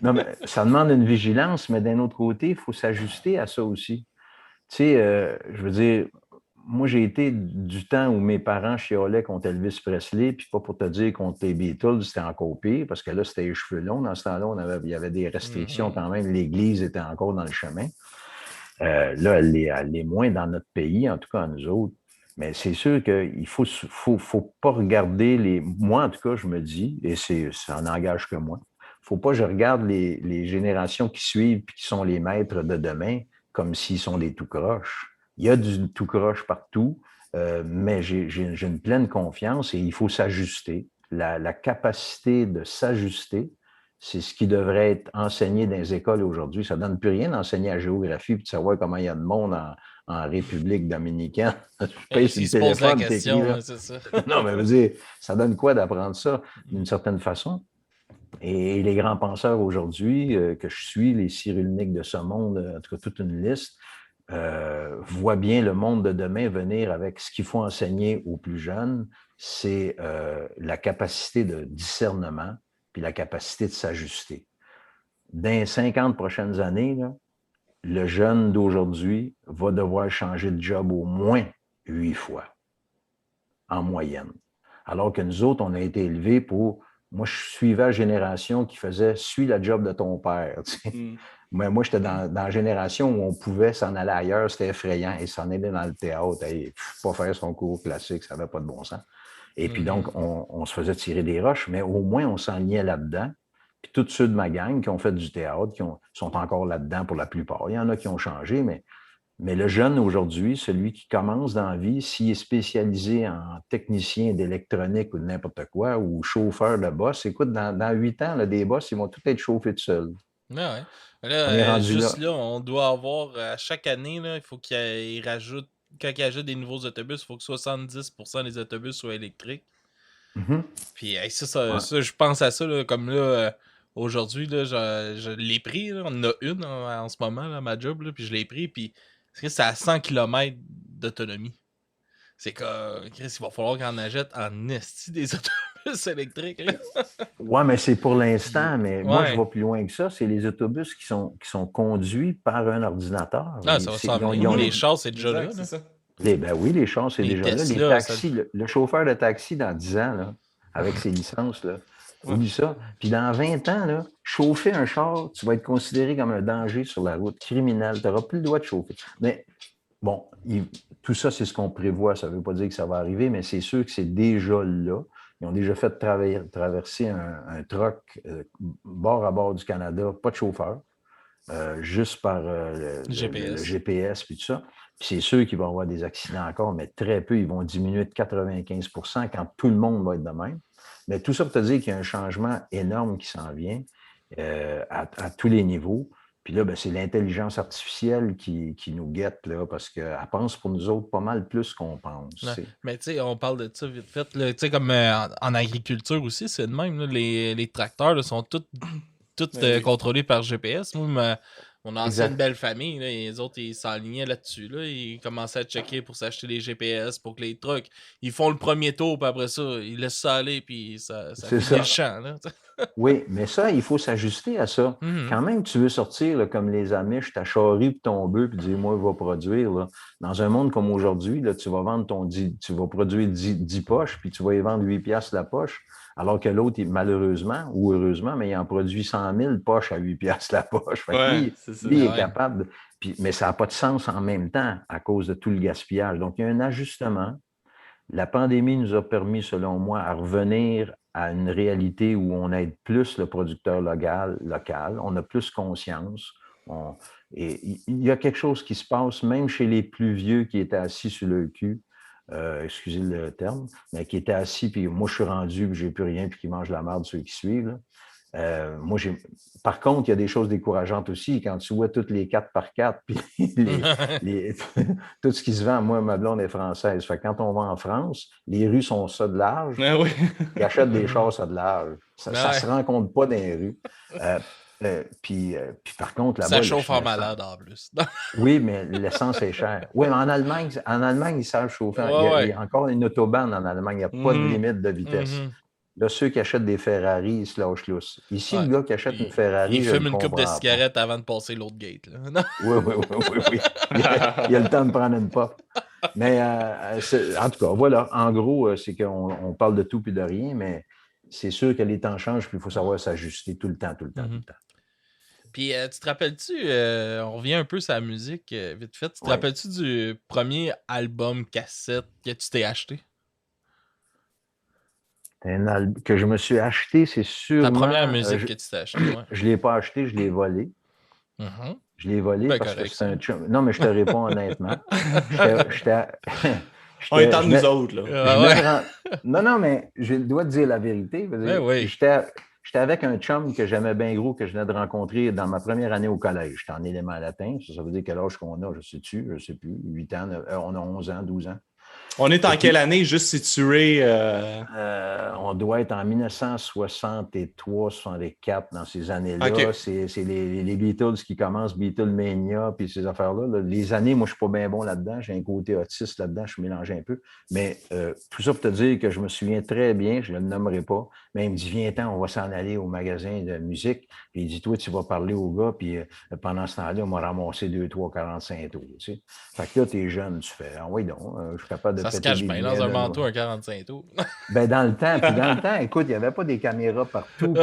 Non, mais ça demande une vigilance, mais d'un autre côté, il faut s'ajuster à ça aussi. Tu sais, je veux dire, moi, j'ai été du temps où mes parents chiolaient contre Elvis Presley, puis pas pour te dire contre les Beatles, c'était encore pire, parce que là, c'était les cheveux longs. Dans ce temps-là, il y avait des restrictions quand même. L'Église était encore dans le chemin. Là, elle est moins dans notre pays, en tout cas, nous autres. Mais c'est sûr qu'il faut pas regarder moi, en tout cas, je me dis, et ça n'engage que moi, faut pas que je regarde les générations qui suivent et qui sont les maîtres de demain comme s'ils sont des tout croches. Il y a du tout croche partout, mais j'ai une pleine confiance et il faut s'ajuster. La capacité de s'ajuster, c'est ce qui devrait être enseigné dans les écoles aujourd'hui. Ça ne donne plus rien d'enseigner la géographie et de savoir comment il y a de monde en République dominicaine. S'ils se posent la question, c'est ça. Non, mais je veux dire, ça donne quoi d'apprendre ça d'une certaine façon? Et les grands penseurs aujourd'hui que je suis, les Cyrulnik de ce monde, en tout cas toute une liste, voient bien le monde de demain venir avec ce qu'il faut enseigner aux plus jeunes, c'est la capacité de discernement puis la capacité de s'ajuster. Dans les 50 prochaines années, là, le jeune d'aujourd'hui va devoir changer de job au moins 8 fois, en moyenne. Alors que nous autres, on a été élevés pour... Moi, je suivais la génération qui faisait « suis la job de ton père ». Mais moi, j'étais dans la génération où on pouvait s'en aller ailleurs, c'était effrayant, et s'en aller dans le théâtre, et pas faire son cours classique, ça n'avait pas de bon sens. Et puis donc, on se faisait tirer des roches, mais au moins, on s'enlignait là-dedans. Puis tous ceux de ma gang qui ont fait du théâtre, sont encore là-dedans pour la plupart. Il y en a qui ont changé, mais le jeune aujourd'hui, celui qui commence dans la vie, s'il est spécialisé en technicien d'électronique ou de n'importe quoi, ou chauffeur de boss, écoute, dans 8 ans, là, des boss, ils vont tous être chauffés tout seuls. Ah ouais. Là, juste là, on doit avoir, à chaque année, là, il faut qu'il rajoute, quand il ajoute des nouveaux autobus, il faut que 70% des autobus soient électriques. Mm-hmm. Puis ça, je pense à ça, là, comme là, aujourd'hui, là, je l'ai pris, là, on en a une en ce moment, là, ma job, là, puis je l'ai pris, puis c'est à 100 km d'autonomie. C'est que, Chris, il va falloir qu'on achète en esti des autobus électriques. Là. Ouais, mais c'est pour l'instant, mais moi, je vais plus loin que ça. C'est les autobus qui sont conduits par un ordinateur. Ah, ça va s'en venir. Les chars, c'est déjà là. Ça. Ben oui, les chars, c'est déjà Tesla, là. Les taxis, le chauffeur de taxi dans 10 ans, là, avec ses licences, là, oublie ça. Puis dans 20 ans, là, chauffer un char, tu vas être considéré comme un danger sur la route, criminel. Tu n'auras plus le droit de chauffer. Mais bon, tout ça, c'est ce qu'on prévoit. Ça ne veut pas dire que ça va arriver, mais c'est sûr que c'est déjà là. Ils ont déjà fait traverser un truck bord à bord du Canada, pas de chauffeur, juste par le GPS puis tout ça. Puis c'est sûr qu'il va y avoir des accidents encore, mais très peu. Ils vont diminuer de 95% quand tout le monde va être de même. Mais tout ça pour te dire qu'il y a un changement énorme qui s'en vient à tous les niveaux. Puis là, ben, c'est l'intelligence artificielle qui nous guette, là, parce qu'elle pense pour nous autres pas mal plus qu'on pense. Ouais. Mais tu sais, on parle de ça vite fait. Tu sais, comme en agriculture aussi, c'est de même. Là, les tracteurs là, sont tous Oui. contrôlés par GPS. Moi, mon ancienne Exact. belle famille, là, les autres, ils s'enlignaient là-dessus. Là. Ils commençaient à checker pour s'acheter des GPS pour que les trucks, ils font le premier tour, puis après ça, ils laissent ça aller, puis ça C'est finit le ça. champ. Là. Oui, mais ça, il faut s'ajuster à ça. Mhm. Quand même, tu veux sortir là, comme les Amish, ta charrue puis ton bœuf, puis dire, moi, il va produire. Là. Dans un monde comme aujourd'hui, là, tu vas vendre tu vas produire 10 poches, puis tu vas y vendre 8 piastres la poche, alors que l'autre, malheureusement ou heureusement, mais il en produit 100 000 poches à 8 piastres la poche. Fait que lui, c'est ça. lui, il est Ouais. capable. Mais ça n'a pas de sens en même temps à cause de tout le gaspillage. Donc, il y a un ajustement. La pandémie nous a permis, selon moi, à revenir à une réalité où on aide plus le producteur local, on a plus conscience. Et il y a quelque chose qui se passe, même chez les plus vieux qui étaient assis sur le cul, excusez le terme, mais qui étaient assis, puis moi je suis rendu, puis j'ai plus rien, puis qui mangent la merde ceux qui suivent. Là. Par contre, il y a des choses décourageantes aussi. Quand tu vois toutes les 4x4, puis tout ce qui se vend, moi, ma blonde est française. Fait que quand on va en France, les rues sont ça de large. Oui. Ils achètent des chars ça de large. Ça ne se rencontre pas dans les rues. Puis par contre, là-bas... Ça chauffe en malade en plus. Oui, mais l'essence est chère. Oui, mais en Allemagne, ils savent chauffer. Ouais, Il y a encore une autobahn en Allemagne. Il n'y a pas de limite de vitesse. Là, ceux qui achètent des Ferrari, ils se lâchent lousse. Ici, le gars qui achète une Ferrari, il fume une coupe de pas. cigarette avant de passer l'autre gate. Là. Oui. Il a le temps de prendre une pop. Mais en tout cas, voilà. En gros, c'est qu'on parle de tout puis de rien, mais c'est sûr que les temps changent, puis il faut savoir s'ajuster tout le temps. Puis, tu te rappelles-tu, on revient un peu sur la musique, vite fait, tu te rappelles-tu du premier album cassette que tu t'es acheté? Que je me suis acheté, c'est sûrement... Ta première musique que tu t'es acheté, ouais. Je ne l'ai pas acheté, je l'ai volé. Je l'ai volé parce que c'est un chum. Non, mais je te réponds honnêtement. On est entre nous autres, là. Non, mais je dois te dire la vérité. J'étais avec un chum que j'aimais bien gros, que je venais de rencontrer dans ma première année au collège. J'étais en élément latin. Ça veut dire quel âge qu'on a, je ne sais plus. 8 ans, on a 11 ans, 12 ans. On est en quelle année, juste situé? On doit être en 1963, 64, dans ces années-là. Okay. C'est les Beatles qui commencent, Beatlemania, puis ces affaires-là. Là. Les années, moi, je ne suis pas bien bon là-dedans. J'ai un côté autiste là-dedans, je suis mélangé un peu. Mais tout ça pour te dire que je me souviens très bien, je ne le nommerai pas, mais il me dit, viens-t'en, on va s'en aller au magasin de musique. Puis il dit, toi, tu vas parler au gars, puis pendant ce temps-là, on m'a ramassé 2, 3, 45 tours. Tu sais. Fait que là, t'es jeune, tu fais, ah oui, donc, je suis capable de ça se cache bien dans un manteau, un 45 tours. Ben, dans le temps, écoute, il n'y avait pas des caméras partout,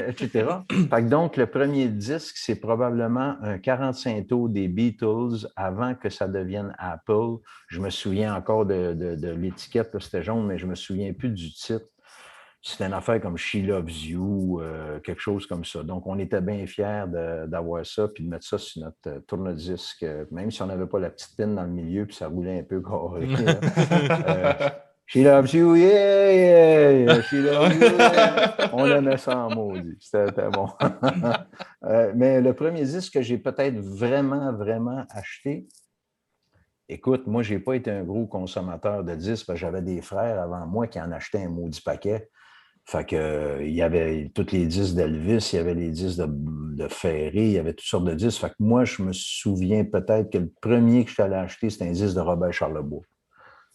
etc. Fait que donc, le premier disque, c'est probablement un 45 tours des Beatles avant que ça devienne Apple. Je me souviens encore de l'étiquette, c'était jaune, mais je ne me souviens plus du titre. C'était une affaire comme She Loves You, quelque chose comme ça. Donc, on était bien fiers d'avoir ça puis de mettre ça sur notre tourne-disque, même si on n'avait pas la petite pine dans le milieu puis ça roulait un peu carré. She loves you, yeah, she loves you. Yeah. On aimait ça en maudit. C'était bon. Mais le premier disque que j'ai peut-être vraiment acheté, écoute, moi, je n'ai pas été un gros consommateur de disques parce que j'avais des frères avant moi qui en achetaient un maudit paquet. Fait que, il y avait tous les disques d'Elvis, il y avait les disques de Ferré, il y avait toutes sortes de disques. Fait que moi, je me souviens peut-être que le premier que je suis allé acheter, c'était un disque de Robert Charlebois.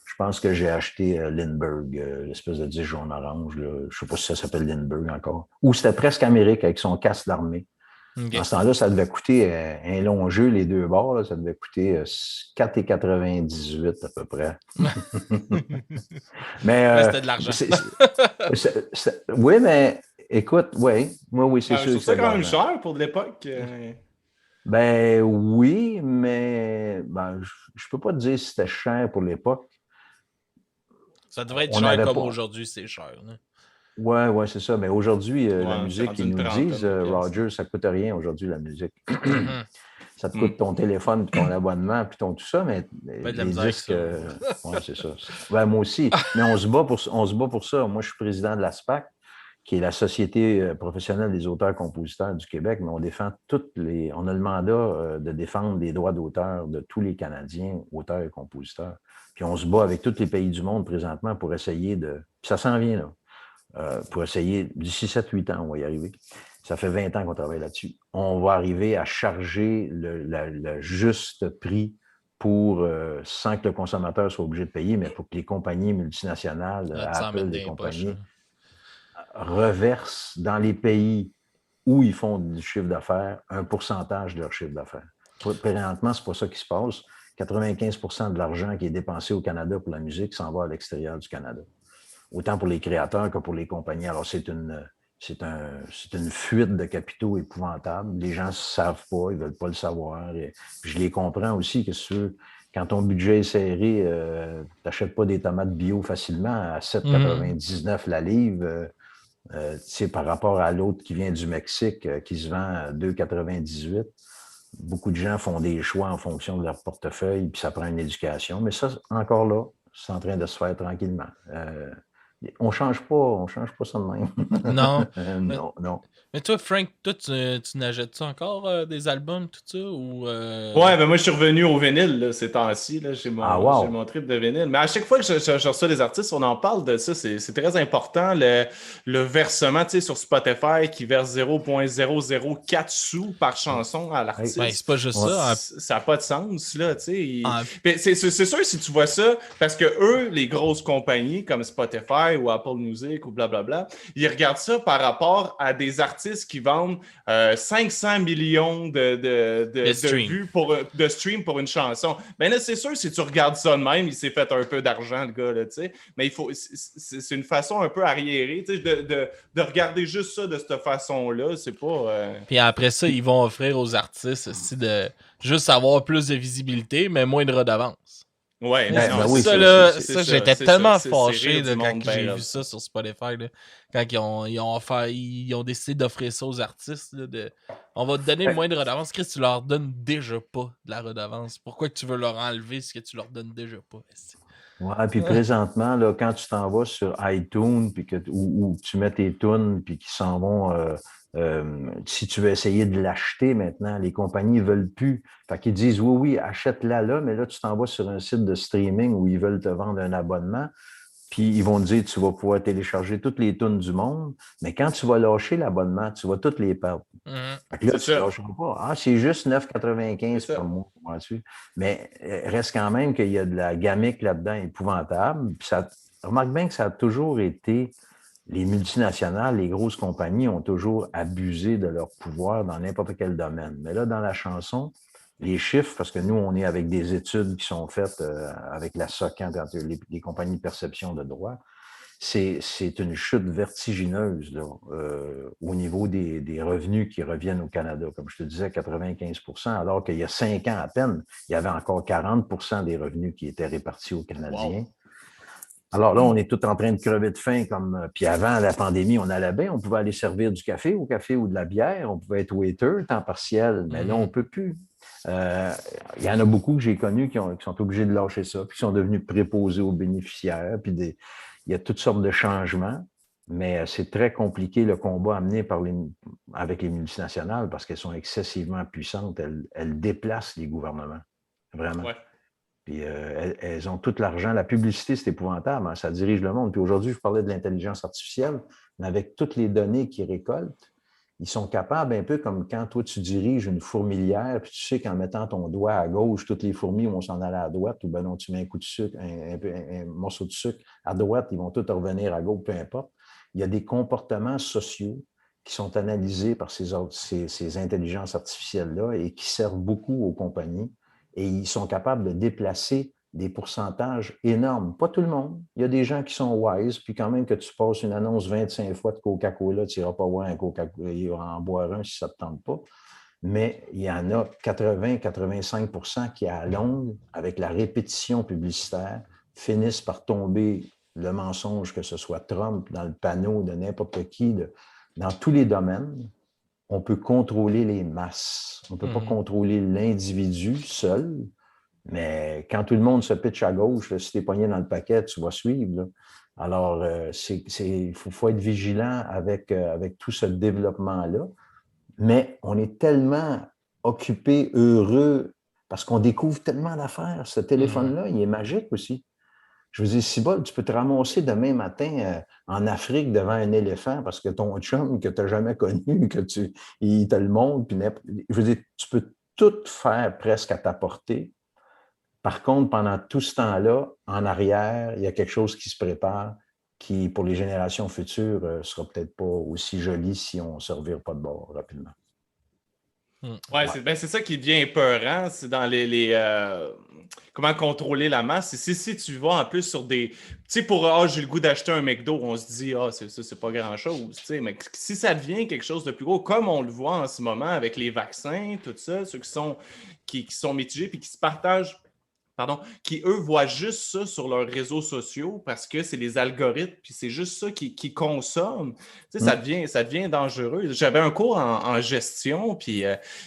Je pense que j'ai acheté Lindbergh, l'espèce de disque jaune-orange. Je ne sais pas si ça s'appelle Lindbergh encore. Ou c'était presque Amérique avec son casque d'armée. Okay. En ce temps-là, ça devait coûter un long jeu, les deux bords, là, ça devait coûter 4,98 à peu près. Mais c'était de l'argent. Oui, mais écoute, oui, c'est sûr. C'est quand même cher pour de l'époque. Ben oui, mais je peux pas te dire si c'était cher pour l'époque. Ça devrait être cher comme aujourd'hui, c'est cher. Oui, c'est ça. Mais aujourd'hui, la musique, ils nous disent, Roger, ça ne coûte rien aujourd'hui, la musique. Ça te coûte ton téléphone, puis ton abonnement, puis ton tout ça, mais les disques... oui, c'est ça. Ben, moi aussi. Mais on se bat pour ça. Moi, je suis président de la SPAC, qui est la Société professionnelle des auteurs-compositeurs du Québec, mais on défend on a le mandat de défendre les droits d'auteur de tous les Canadiens, auteurs et compositeurs. Puis on se bat avec tous les pays du monde présentement pour essayer de... Puis ça s'en vient, là. Pour essayer, d'ici 7-8 ans, on va y arriver. Ça fait 20 ans qu'on travaille là-dessus. On va arriver à charger le juste prix sans que le consommateur soit obligé de payer, mais pour que les compagnies multinationales, Apple, les compagnies, reversent dans les pays où ils font du chiffre d'affaires un pourcentage de leur chiffre d'affaires. Présentement, c'est pas ça qui se passe. 95% de l'argent qui est dépensé au Canada pour la musique s'en va à l'extérieur du Canada. Autant pour les créateurs que pour les compagnies. Alors, c'est une fuite de capitaux épouvantable. Les gens ne savent pas, ils ne veulent pas le savoir. Puis je les comprends aussi que quand ton budget est serré, tu n'achètes pas des tomates bio facilement à 7,99 la livre. Par rapport à l'autre qui vient du Mexique, qui se vend à 2,98. Beaucoup de gens font des choix en fonction de leur portefeuille, puis ça prend une éducation. Mais ça, encore là, c'est en train de se faire tranquillement. On change pas ça de même. Non. Non. Mais toi, Frank, tu n'achètes-tu encore des albums, tout ça? Ouais, mais moi, je suis revenu au vinyle là, ces temps-ci. J'ai mon trip de vinyle. Mais à chaque fois que je reçois des artistes, on en parle de ça. C'est très important. Le versement, tu sais, sur Spotify qui verse 0,004 sous par chanson à l'artiste. Ben, c'est pas juste ça. Ça n'a pas de sens, là, tu sais. C'est sûr, si tu vois ça, parce que eux, les grosses compagnies comme Spotify ou Apple Music ou blablabla, ils regardent ça par rapport à des artistes qui vendent 500 millions de vues de stream pour une chanson. Mais là, c'est sûr, si tu regardes ça de même, il s'est fait un peu d'argent, le gars, là, tu sais. Mais c'est une façon un peu arriérée, tu sais, de regarder juste ça de cette façon-là. C'est pas... Puis après ça, ils vont offrir aux artistes aussi de juste avoir plus de visibilité, mais moins de redevances. Ouais, ça, j'étais tellement fâché quand j'ai vu ça sur Spotify. Là, quand ils ont décidé d'offrir ça aux artistes. Là, on va te donner moins de redevance. Chris, tu leur donnes déjà pas de la redevance. Pourquoi que tu veux leur enlever ce que tu leur donnes déjà pas? Ouais, puis présentement, là, quand tu t'en vas sur iTunes où tu mets tes tunes puis qu'ils s'en vont... si tu veux essayer de l'acheter maintenant, les compagnies ne veulent plus. Fait qu'ils disent oui, achète-la là, mais là, tu t'en vas sur un site de streaming où ils veulent te vendre un abonnement. Puis ils vont te dire tu vas pouvoir télécharger toutes les tunes du monde, mais quand tu vas lâcher l'abonnement, tu vas toutes les perdre. Fait que là, tu ne lâcheras pas. C'est juste 9,95 par mois. Mais reste quand même qu'il y a de la gamique là-dedans épouvantable. Puis remarque bien que ça a toujours été. Les multinationales, les grosses compagnies ont toujours abusé de leur pouvoir dans n'importe quel domaine. Mais là, dans la chanson, les chiffres, parce que nous, on est avec des études qui sont faites avec la SOCAN, les compagnies de perception de droit, c'est une chute vertigineuse là, au niveau des revenus qui reviennent au Canada. Comme je te disais, 95 %, alors qu'il y a 5 ans à peine, il y avait encore 40 % des revenus qui étaient répartis aux Canadiens. Wow. Alors là, on est tout en train de crever de faim. Puis avant la pandémie, on allait bien. On pouvait aller servir du café au café ou de la bière. On pouvait être waiter, temps partiel. Mais là, on ne peut plus. Il y en a beaucoup que j'ai connus qui sont obligés de lâcher ça, puis qui sont devenus préposés aux bénéficiaires. Puis il y a toutes sortes de changements. Mais c'est très compliqué le combat amené avec les multinationales parce qu'elles sont excessivement puissantes. Elles déplacent les gouvernements. Vraiment. Ouais. Puis elles ont tout l'argent. La publicité, c'est épouvantable. Ça dirige le monde. Puis aujourd'hui, je parlais de l'intelligence artificielle, mais avec toutes les données qu'ils récoltent, ils sont capables, un peu comme quand toi, tu diriges une fourmilière, puis tu sais qu'en mettant ton doigt à gauche, toutes les fourmis vont s'en aller à droite, ou ben non, tu mets un coup de sucre, un morceau de sucre à droite, ils vont tous revenir à gauche, peu importe. Il y a des comportements sociaux qui sont analysés par ces intelligences artificielles-là et qui servent beaucoup aux compagnies. Et ils sont capables de déplacer des pourcentages énormes. Pas tout le monde. Il y a des gens qui sont wise, puis quand même que tu passes une annonce 25 fois de Coca-Cola, tu n'iras pas voir un Coca-Cola, il va en boire un si ça ne te tente pas. Mais il y en a 80-85 % qui, à longue, avec la répétition publicitaire, finissent par tomber le mensonge, que ce soit Trump, dans le panneau de n'importe qui, dans tous les domaines. On peut contrôler les masses. On ne peut pas contrôler l'individu seul, mais quand tout le monde se pitche à gauche, là, si tu es pogné dans le paquet, tu vas suivre. Là. Alors, il faut être vigilant avec tout ce développement-là. Mais on est tellement occupé, heureux, parce qu'on découvre tellement d'affaires. Ce téléphone-là, il est magique aussi. Je vous dis, si bol, tu peux te ramasser demain matin en Afrique devant un éléphant parce que ton chum que tu n'as jamais connu, il te le montre. Je veux dire, tu peux tout faire presque à ta portée. Par contre, pendant tout ce temps-là, en arrière, il y a quelque chose qui se prépare qui, pour les générations futures, ne sera peut-être pas aussi joli si on ne se revire pas de bord rapidement. Ouais, c'est ça qui devient épeurant, c'est dans comment contrôler la masse. Et si tu vas en plus sur des... Tu sais, j'ai le goût d'acheter un McDo, on se dit, c'est pas grand-chose, tu sais, mais si ça devient quelque chose de plus gros, comme on le voit en ce moment avec les vaccins, tout ça, ceux qui sont mitigés puis qui se partagent, qui, eux, voient juste ça sur leurs réseaux sociaux parce que c'est les algorithmes, puis c'est juste ça qu'ils consomment. Tu sais, ça devient dangereux. J'avais un cours en gestion, puis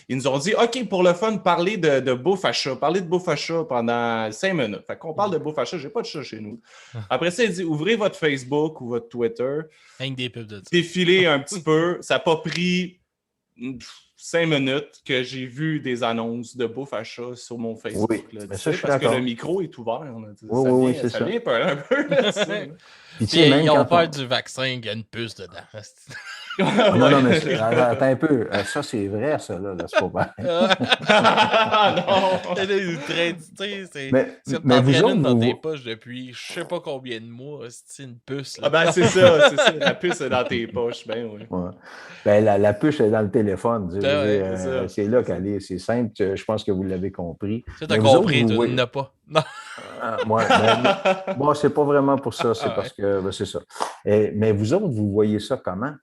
ils nous ont dit, OK, pour le fun, parlez de bouffe à chat. Parlez de bouffe à chat pendant 5 minutes. Fait qu'on parle de bouffe à chat, j'ai pas de chat chez nous. Après ça, il dit, ouvrez votre Facebook ou votre Twitter. Avec des pubs de ça. Défilez un petit peu. Ça n'a pas pris 5 minutes que j'ai vu des annonces de bouffe à chat sur mon Facebook. Oui, là, mais ça, je suis parce que d'accord. le micro est ouvert. Oui, c'est ça ça. vient peur un peu. Là, ça. Puis ils ont peur du vaccin, il y a une puce dedans. Non, mais attends un peu. Ça, c'est vrai, ça, là. C'est pas pareil. Non! C'est mais vous autres, dans tes poches depuis je sais pas combien de mois. C'est une puce. Là. C'est ça. La puce est dans tes poches. Ben oui. Ouais. Ben, la puce est dans le téléphone. C'est là qu'elle est. C'est simple. Je pense que vous l'avez compris. Tu as compris, tu n'as pas. Non. Bon, c'est pas vraiment pour ça. C'est parce que c'est ça. Mais vous autres, vous voyez ça comment?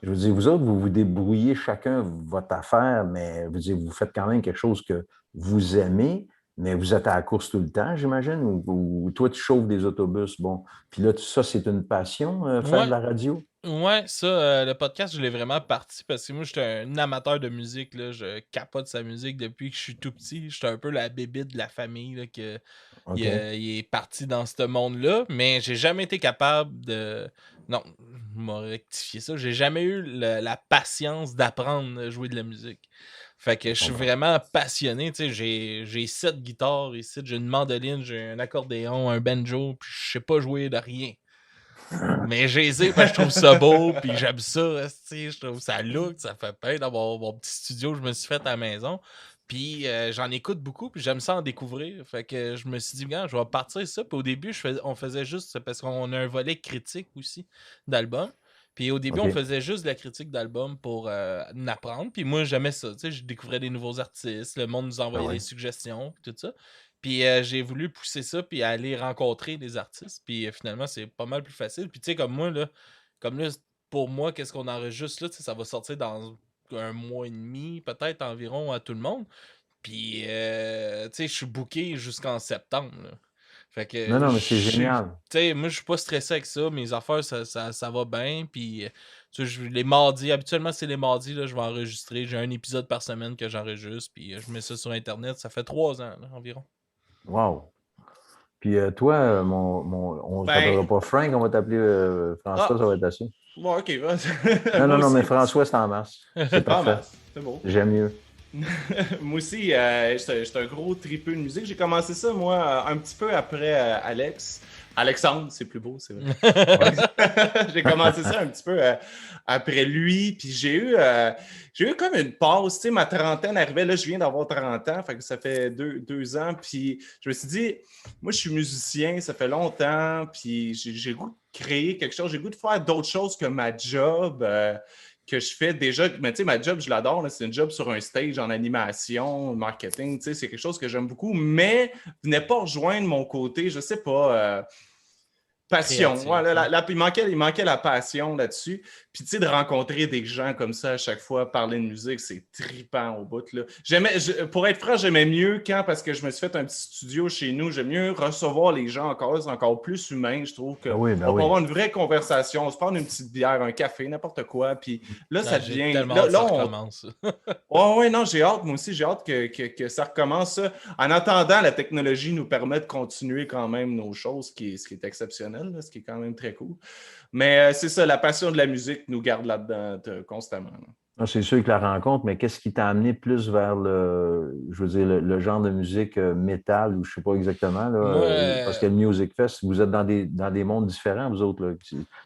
Je veux dire, vous autres, vous vous débrouillez chacun votre affaire, mais vous faites quand même quelque chose que vous aimez, mais vous êtes à la course tout le temps, j'imagine, ou toi, tu chauffes des autobus. Bon, puis là, ça, c'est une passion, faire de la radio? Ouais, ça, le podcast, je l'ai vraiment parti parce que moi, j'étais un amateur de musique. Là, je capote sa musique depuis que je suis tout petit. J'étais un peu la bébite de la famille là, il est parti dans ce monde-là, mais j'ai jamais été capable de... Non, je m'aurais rectifié ça. J'ai jamais eu la patience d'apprendre à jouer de la musique. Fait que je suis vraiment passionné. Tu sais, j'ai 7 guitares ici, j'ai une mandoline, j'ai un accordéon, un banjo, puis je sais pas jouer de rien. Mais j'ai essayé parce que je trouve ça beau, puis j'aime ça, je trouve ça look, ça fait peur dans mon petit studio que je me suis fait à la maison. Puis j'en écoute beaucoup, puis j'aime ça en découvrir. Fait que je me suis dit, je vais partir ça. Puis au début, on faisait juste, parce qu'on a un volet critique aussi d'album. Puis au début, on faisait juste de la critique d'album pour apprendre. Puis moi, j'aimais ça. Tu sais, je découvrais des nouveaux artistes, le monde nous envoyait des suggestions, tout ça. Puis j'ai voulu pousser ça, puis aller rencontrer des artistes. Puis finalement, c'est pas mal plus facile. Puis tu sais, comme là, pour moi, qu'est-ce qu'on enregistre là, ça va sortir dans 1 mois et demi, peut-être environ à tout le monde. Puis, tu sais, je suis booké jusqu'en septembre. Là. Fait que, non, mais c'est génial. Tu sais, moi, je suis pas stressé avec ça. Mes affaires, ça va bien. Puis, les mardis, habituellement, c'est les mardis, là, je vais enregistrer. J'ai un épisode par semaine que j'enregistre. Puis, je mets ça sur Internet. Ça fait 3 ans, là, environ. Wow. Puis toi, on ne t'appellera pas Frank, on va t'appeler François, ça va être assez. Bon, OK. Non, mais François, c'est en masse. C'est parfait. C'est beau. J'aime mieux. Moi aussi, j'étais un gros tripeux de musique. J'ai commencé ça, moi, un petit peu après Alexandre, c'est plus beau, c'est vrai. J'ai commencé ça un petit peu après lui. Puis j'ai eu comme une pause. Tu sais, ma trentaine arrivait. Là, je viens d'avoir 30 ans. Fait que ça fait 2 ans. Puis je me suis dit, moi, je suis musicien, ça fait longtemps. Puis j'ai le goût de créer quelque chose. J'ai le goût de faire d'autres choses que ma job. Que je fais déjà, mais tu sais, ma job, je l'adore, c'est une job sur un stage en animation, marketing, tu sais, c'est quelque chose que j'aime beaucoup, mais venez pas rejoindre mon côté, je sais pas, passion. Voilà, il manquait la passion là-dessus. Puis, tu sais, de rencontrer des gens comme ça à chaque fois, parler de musique, c'est trippant au bout. Là. Pour être franc, j'aimais mieux parce que je me suis fait un petit studio chez nous, j'aime mieux recevoir les gens encore plus humain. Je trouve qu'on peut avoir une vraie conversation, on se prendre une petite bière, un café, n'importe quoi. Puis là, ça devient... Là, on recommence. Non, j'ai hâte. Moi aussi, j'ai hâte que ça recommence. En attendant, la technologie nous permet de continuer quand même nos choses, ce qui est exceptionnel. semaine, là, ce qui est quand même très cool. Mais c'est ça, la passion de la musique nous garde là-dedans constamment. Là. Ah, c'est sûr que la rencontre, mais qu'est-ce qui t'a amené plus vers je veux dire, le genre de musique métal ou je ne sais pas exactement, là, Moi, parce que le Music Fest, vous êtes dans des mondes différents, vous autres. Là.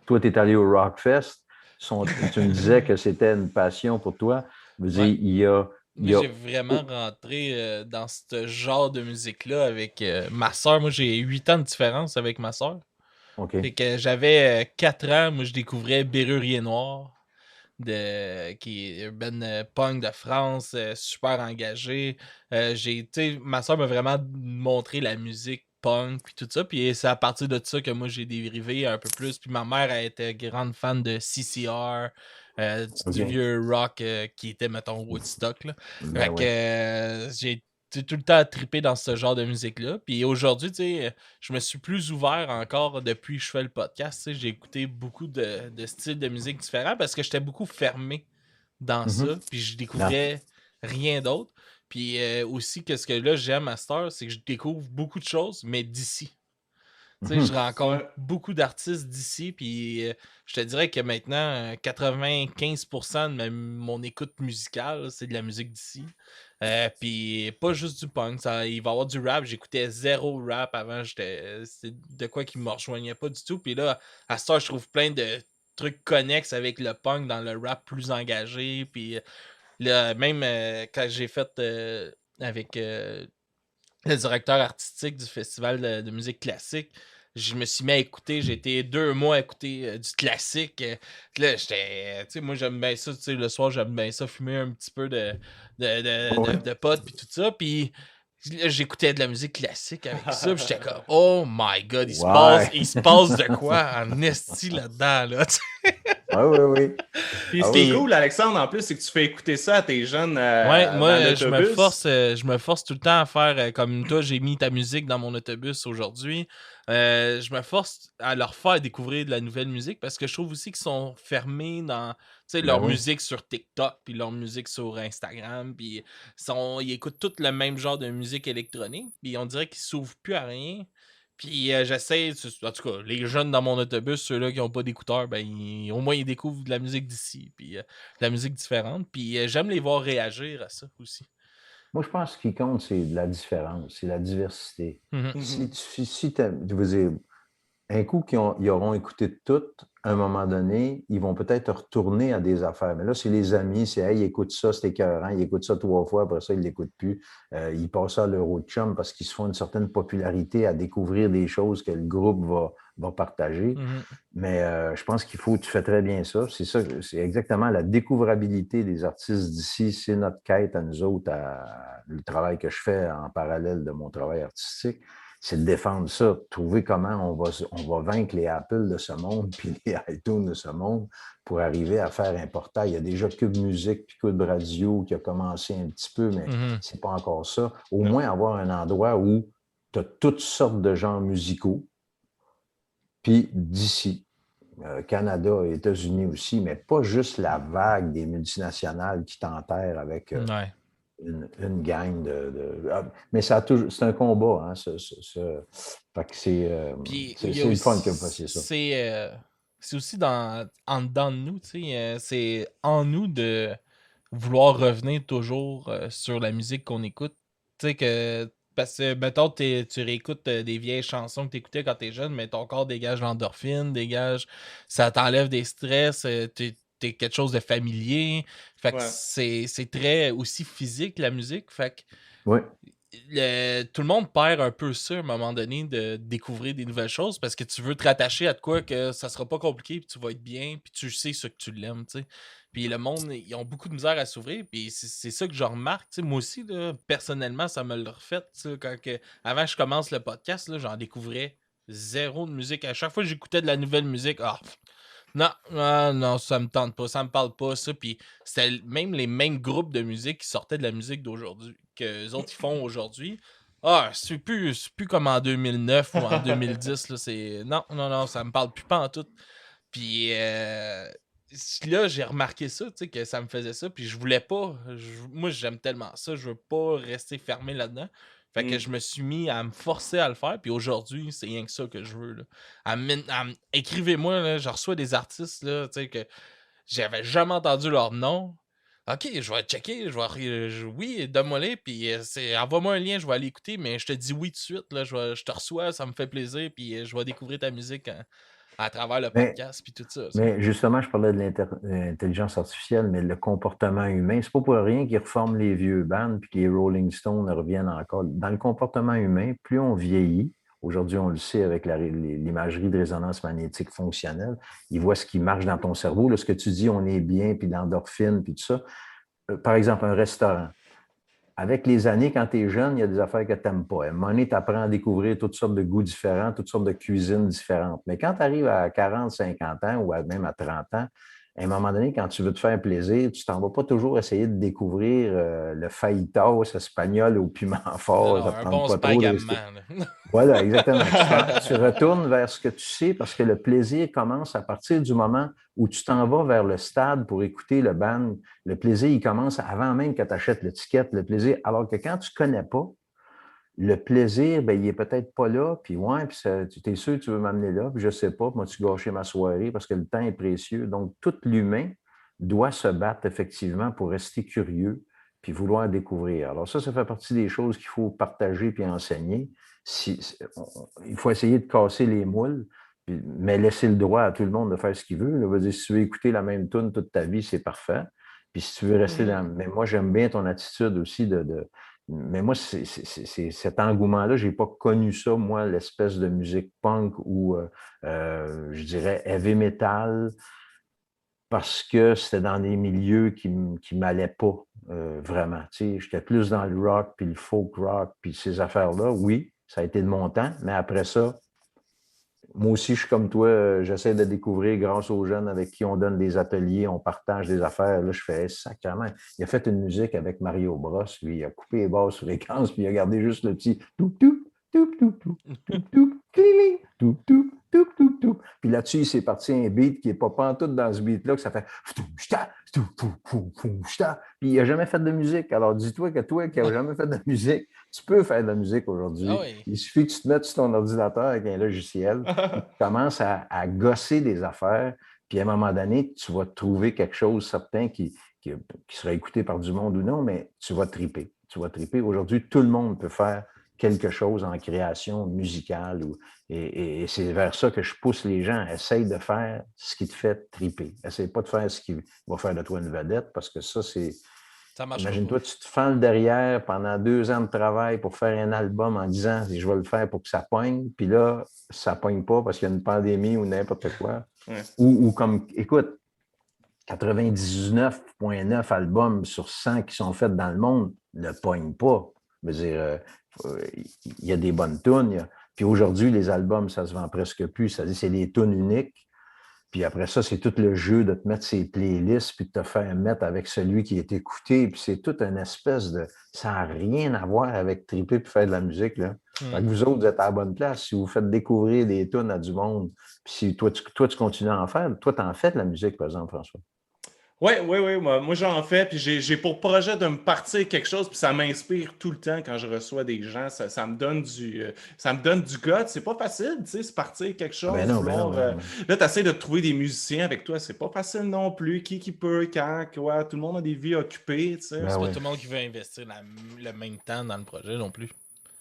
Toi, tu es allé au Rock Fest. Tu me disais que c'était une passion pour toi. Je veux dire, il y a. Moi, j'ai vraiment rentré dans ce genre de musique-là avec ma soeur. Moi, j'ai 8 ans de différence avec ma soeur. OK. Fait que j'avais 4 ans, moi, je découvrais Bérurier Noir, qui est un punk de France, super engagé. Ma soeur m'a vraiment montré la musique punk, puis tout ça. Puis c'est à partir de ça que moi, j'ai dérivé un peu plus. Puis ma mère, elle était grande fan de CCR, du vieux rock qui était, mettons, Woodstock. Là. Fait que j'ai tout le temps trippé dans ce genre de musique-là. Puis aujourd'hui, tu sais, je me suis plus ouvert encore depuis que je fais le podcast. Tu sais, j'ai écouté beaucoup de styles de musique différents parce que j'étais beaucoup fermé dans ça. Puis je découvrais rien d'autre. Puis aussi, qu'est-ce que là, j'aime à cette heure, c'est que je découvre beaucoup de choses, mais d'ici. Tu sais, je rencontre beaucoup d'artistes d'ici, puis je te dirais que maintenant, 95% de mon écoute musicale, c'est de la musique d'ici. Puis pas juste du punk, il va y avoir du rap. J'écoutais zéro rap avant, c'est de quoi qui me rejoignait pas du tout. Puis là, à cette heure, je trouve plein de trucs connexes avec le punk dans le rap plus engagé. Puis là, même quand j'ai fait avec le directeur artistique du festival de musique classique, je me suis mis à écouter, j'ai été 2 mois à écouter du classique. Là, j'étais, tu sais, moi j'aime bien ça, tu sais, le soir j'aime bien ça, fumer un petit peu de pot puis tout ça, puis là, j'écoutais de la musique classique avec ça, puis j'étais comme, oh my god, il se passe de quoi en esti là-dedans, là, tu sais. Oui. Puis ce qui est cool, Alexandre, en plus, c'est que tu fais écouter ça à tes jeunes ouais, moi, dans je me force tout le temps à faire comme toi, j'ai mis ta musique dans mon autobus aujourd'hui. Je me force à leur faire découvrir de la nouvelle musique parce que je trouve aussi qu'ils sont fermés dans leur musique sur TikTok puis leur musique sur Instagram. Puis ils écoutent tout le même genre de musique électronique. Puis on dirait qu'ils s'ouvrent plus à rien. Puis j'essaie, en tout cas, les jeunes dans mon autobus, ceux-là qui n'ont pas d'écouteurs, ben au moins ils découvrent de la musique d'ici, puis de la musique différente. Puis j'aime les voir réagir à ça aussi. Moi, je pense que ce qui compte, c'est la différence, c'est la diversité. Mm-hmm. Si je veux dire, un coup ils auront écouté tout, à un moment donné, ils vont peut-être retourner à des affaires. Mais là, c'est les amis, c'est hey, ils écoutent ça, c'est écœurant, ils écoutent ça 3 fois, après ça, ils ne l'écoutent plus. Ils passent ça à l'Euro de chum parce qu'ils se font une certaine popularité à découvrir des choses que le groupe va partager. Mm-hmm. Mais je pense tu fais très bien ça. C'est exactement la découvrabilité des artistes d'ici. C'est notre quête à nous autres, le travail que je fais en parallèle de mon travail artistique. C'est de défendre ça, trouver comment on va vaincre les Apple de ce monde puis les iTunes de ce monde pour arriver à faire un portail. Il y a déjà Cube Musique puis Cube Radio qui a commencé un petit peu, mais c'est pas encore ça. Au moins avoir un endroit où tu as toutes sortes de genres musicaux, puis d'ici. Canada et États-Unis aussi, mais pas juste la vague des multinationales qui t'enterrent avec une gang mais c'est un combat, hein, fait que c'est le fun que vous fassiez ça. C'est aussi en dedans de nous, tu sais, c'est en nous de vouloir revenir toujours sur la musique qu'on écoute. Tu sais parce que, mettons, tu réécoutes des vieilles chansons que tu écoutais quand t'es jeune, mais ton corps dégage l'endorphine, ça t'enlève des stress, t'es quelque chose de familier. Fait que c'est très aussi physique, la musique. Fait que tout le monde perd un peu ça à un moment donné de découvrir des nouvelles choses parce que tu veux te rattacher à de quoi que ça sera pas compliqué puis tu vas être bien puis tu sais ce que tu l'aimes, tu sais. Puis le monde, ils ont beaucoup de misère à s'ouvrir puis c'est ça que je remarque, tu sais. Moi aussi, là, personnellement, ça me l'a refait, tu sais, avant que je commence le podcast, là, j'en découvrais zéro de musique. À chaque fois que j'écoutais de la nouvelle musique, non, ça me tente pas, ça me parle pas, ça. Puis c'était même les mêmes groupes de musique qui sortaient de la musique d'aujourd'hui, que les autres ils font aujourd'hui. C'est plus comme en 2009 ou en 2010, là, non, ça me parle plus pas en tout. Puis là, j'ai remarqué ça, tu sais, que ça me faisait ça, puis je voulais pas, moi j'aime tellement ça, je veux pas rester fermé là-dedans. Fait que je me suis mis à me forcer à le faire, puis aujourd'hui, c'est rien que ça que je veux, là. Écrivez-moi, là, je reçois des artistes, là, tu sais, que j'avais jamais entendu leur nom. Ok, je vais checker, oui, donne-moi-les, puis envoie-moi un lien, je vais aller écouter, mais je te dis oui tout de suite, là, je te reçois, ça me fait plaisir, puis je vais découvrir ta musique à travers le podcast, puis tout ça. Mais justement, je parlais de l'intelligence artificielle, mais le comportement humain, c'est pas pour rien qu'ils reforment les vieux bands puis que les Rolling Stones reviennent encore. Dans le comportement humain, plus on vieillit, aujourd'hui on le sait avec l'imagerie de résonance magnétique fonctionnelle, ils voient ce qui marche dans ton cerveau. Là, ce que tu dis, on est bien, puis l'endorphine, puis tout ça. Par exemple, un restaurant. Avec les années, quand tu es jeune, il y a des affaires que tu n'aimes pas. À un moment donné, tu apprends à découvrir toutes sortes de goûts différents, toutes sortes de cuisines différentes. Mais quand tu arrives à 40, 50 ans ou même à 30 ans, à un moment donné, quand tu veux te faire plaisir, tu t'en vas pas toujours essayer de découvrir le fajitas espagnol au piment fort. Alors, un bon spag-amman. Voilà, exactement. Tu retournes vers ce que tu sais parce que le plaisir commence à partir du moment où tu t'en vas vers le stade pour écouter le band. Le plaisir, il commence avant même que tu achètes l'étiquette, le plaisir. Alors que quand tu ne connais pas, le plaisir, ben, il est peut-être pas là, puis ouais, puis tu es sûr que tu veux m'amener là, puis je sais pas, puis moi, tu gâcher ma soirée parce que le temps est précieux. Donc, tout l'humain doit se battre effectivement pour rester curieux puis vouloir découvrir. Alors ça fait partie des choses qu'il faut partager puis enseigner. Il faut essayer de casser les moules, mais laisser le droit à tout le monde de faire ce qu'il veut. Je veux dire, si tu veux écouter la même tune toute ta vie, c'est parfait. Puis si tu veux rester dans... Mais moi, j'aime bien ton attitude aussi Mais moi, c'est cet engouement-là, je n'ai pas connu ça, moi, l'espèce de musique punk ou, je dirais, heavy metal, parce que c'était dans des milieux qui ne m'allaient pas vraiment. Tu sais, j'étais plus dans le rock, puis le folk rock, puis ces affaires-là. Oui, ça a été de mon temps, mais après ça, moi aussi, je suis comme toi, j'essaie de découvrir grâce aux jeunes avec qui on donne des ateliers, on partage des affaires. Là, je fais sacrément. Il a fait une musique avec Mario Bros. Lui, il a coupé les basses fréquences, puis il a gardé juste le petit tout, tout, tout, tout, tout, tout, tout, tout, tout, tout, tout, tout, tout. Puis là-dessus, il s'est parti un beat qui n'est pas pantoute dans ce beat-là, que ça fait puis il n'a jamais fait de musique. Alors, dis-toi que toi qui n'as jamais fait de musique, tu peux faire de la musique aujourd'hui. Ah oui. Il suffit que tu te mettes sur ton ordinateur avec un logiciel, tu commences à gosser des affaires, puis à un moment donné, tu vas trouver quelque chose certain qui sera écouté par du monde ou non, mais tu vas triper. Tu vas triper. Aujourd'hui, tout le monde peut faire quelque chose en création musicale. Et c'est vers ça que je pousse les gens. Essaye de faire ce qui te fait triper. Essaye pas de faire ce qui va faire de toi une vedette, parce que ça, c'est... Imagine-toi, tu te fends le derrière pendant 2 ans de travail pour faire un album en disant « je vais le faire pour que ça pogne », puis là, ça pogne pas parce qu'il y a une pandémie ou n'importe quoi. Ouais. Ou comme, écoute, 99,9 albums sur 100 qui sont faits dans le monde ne pognent pas. Je veux dire, il y a des bonnes tunes. Puis aujourd'hui, les albums, ça se vend presque plus. C'est-à-dire, c'est des tunes uniques. Puis après ça, c'est tout le jeu de te mettre ces playlists puis de te faire mettre avec celui qui est écouté. Puis c'est toute une espèce de... Ça n'a rien à voir avec triper puis faire de la musique, là. Fait que vous autres, vous êtes à la bonne place. Si vous faites découvrir des tunes à du monde, puis si toi, tu continues à en faire, toi, tu en fais de la musique, par exemple, François. Oui. Moi, j'en fais, puis j'ai pour projet de me partir quelque chose, puis ça m'inspire tout le temps quand je reçois des gens. Ça me donne du guts. C'est pas facile, tu sais, se partir quelque chose. Ben non. Là, tu essaies de trouver des musiciens avec toi. C'est pas facile non plus. Qui peut, quand, quoi. Tout le monde a des vies occupées, tu sais. C'est pas tout le monde qui veut investir le même temps dans le projet non plus.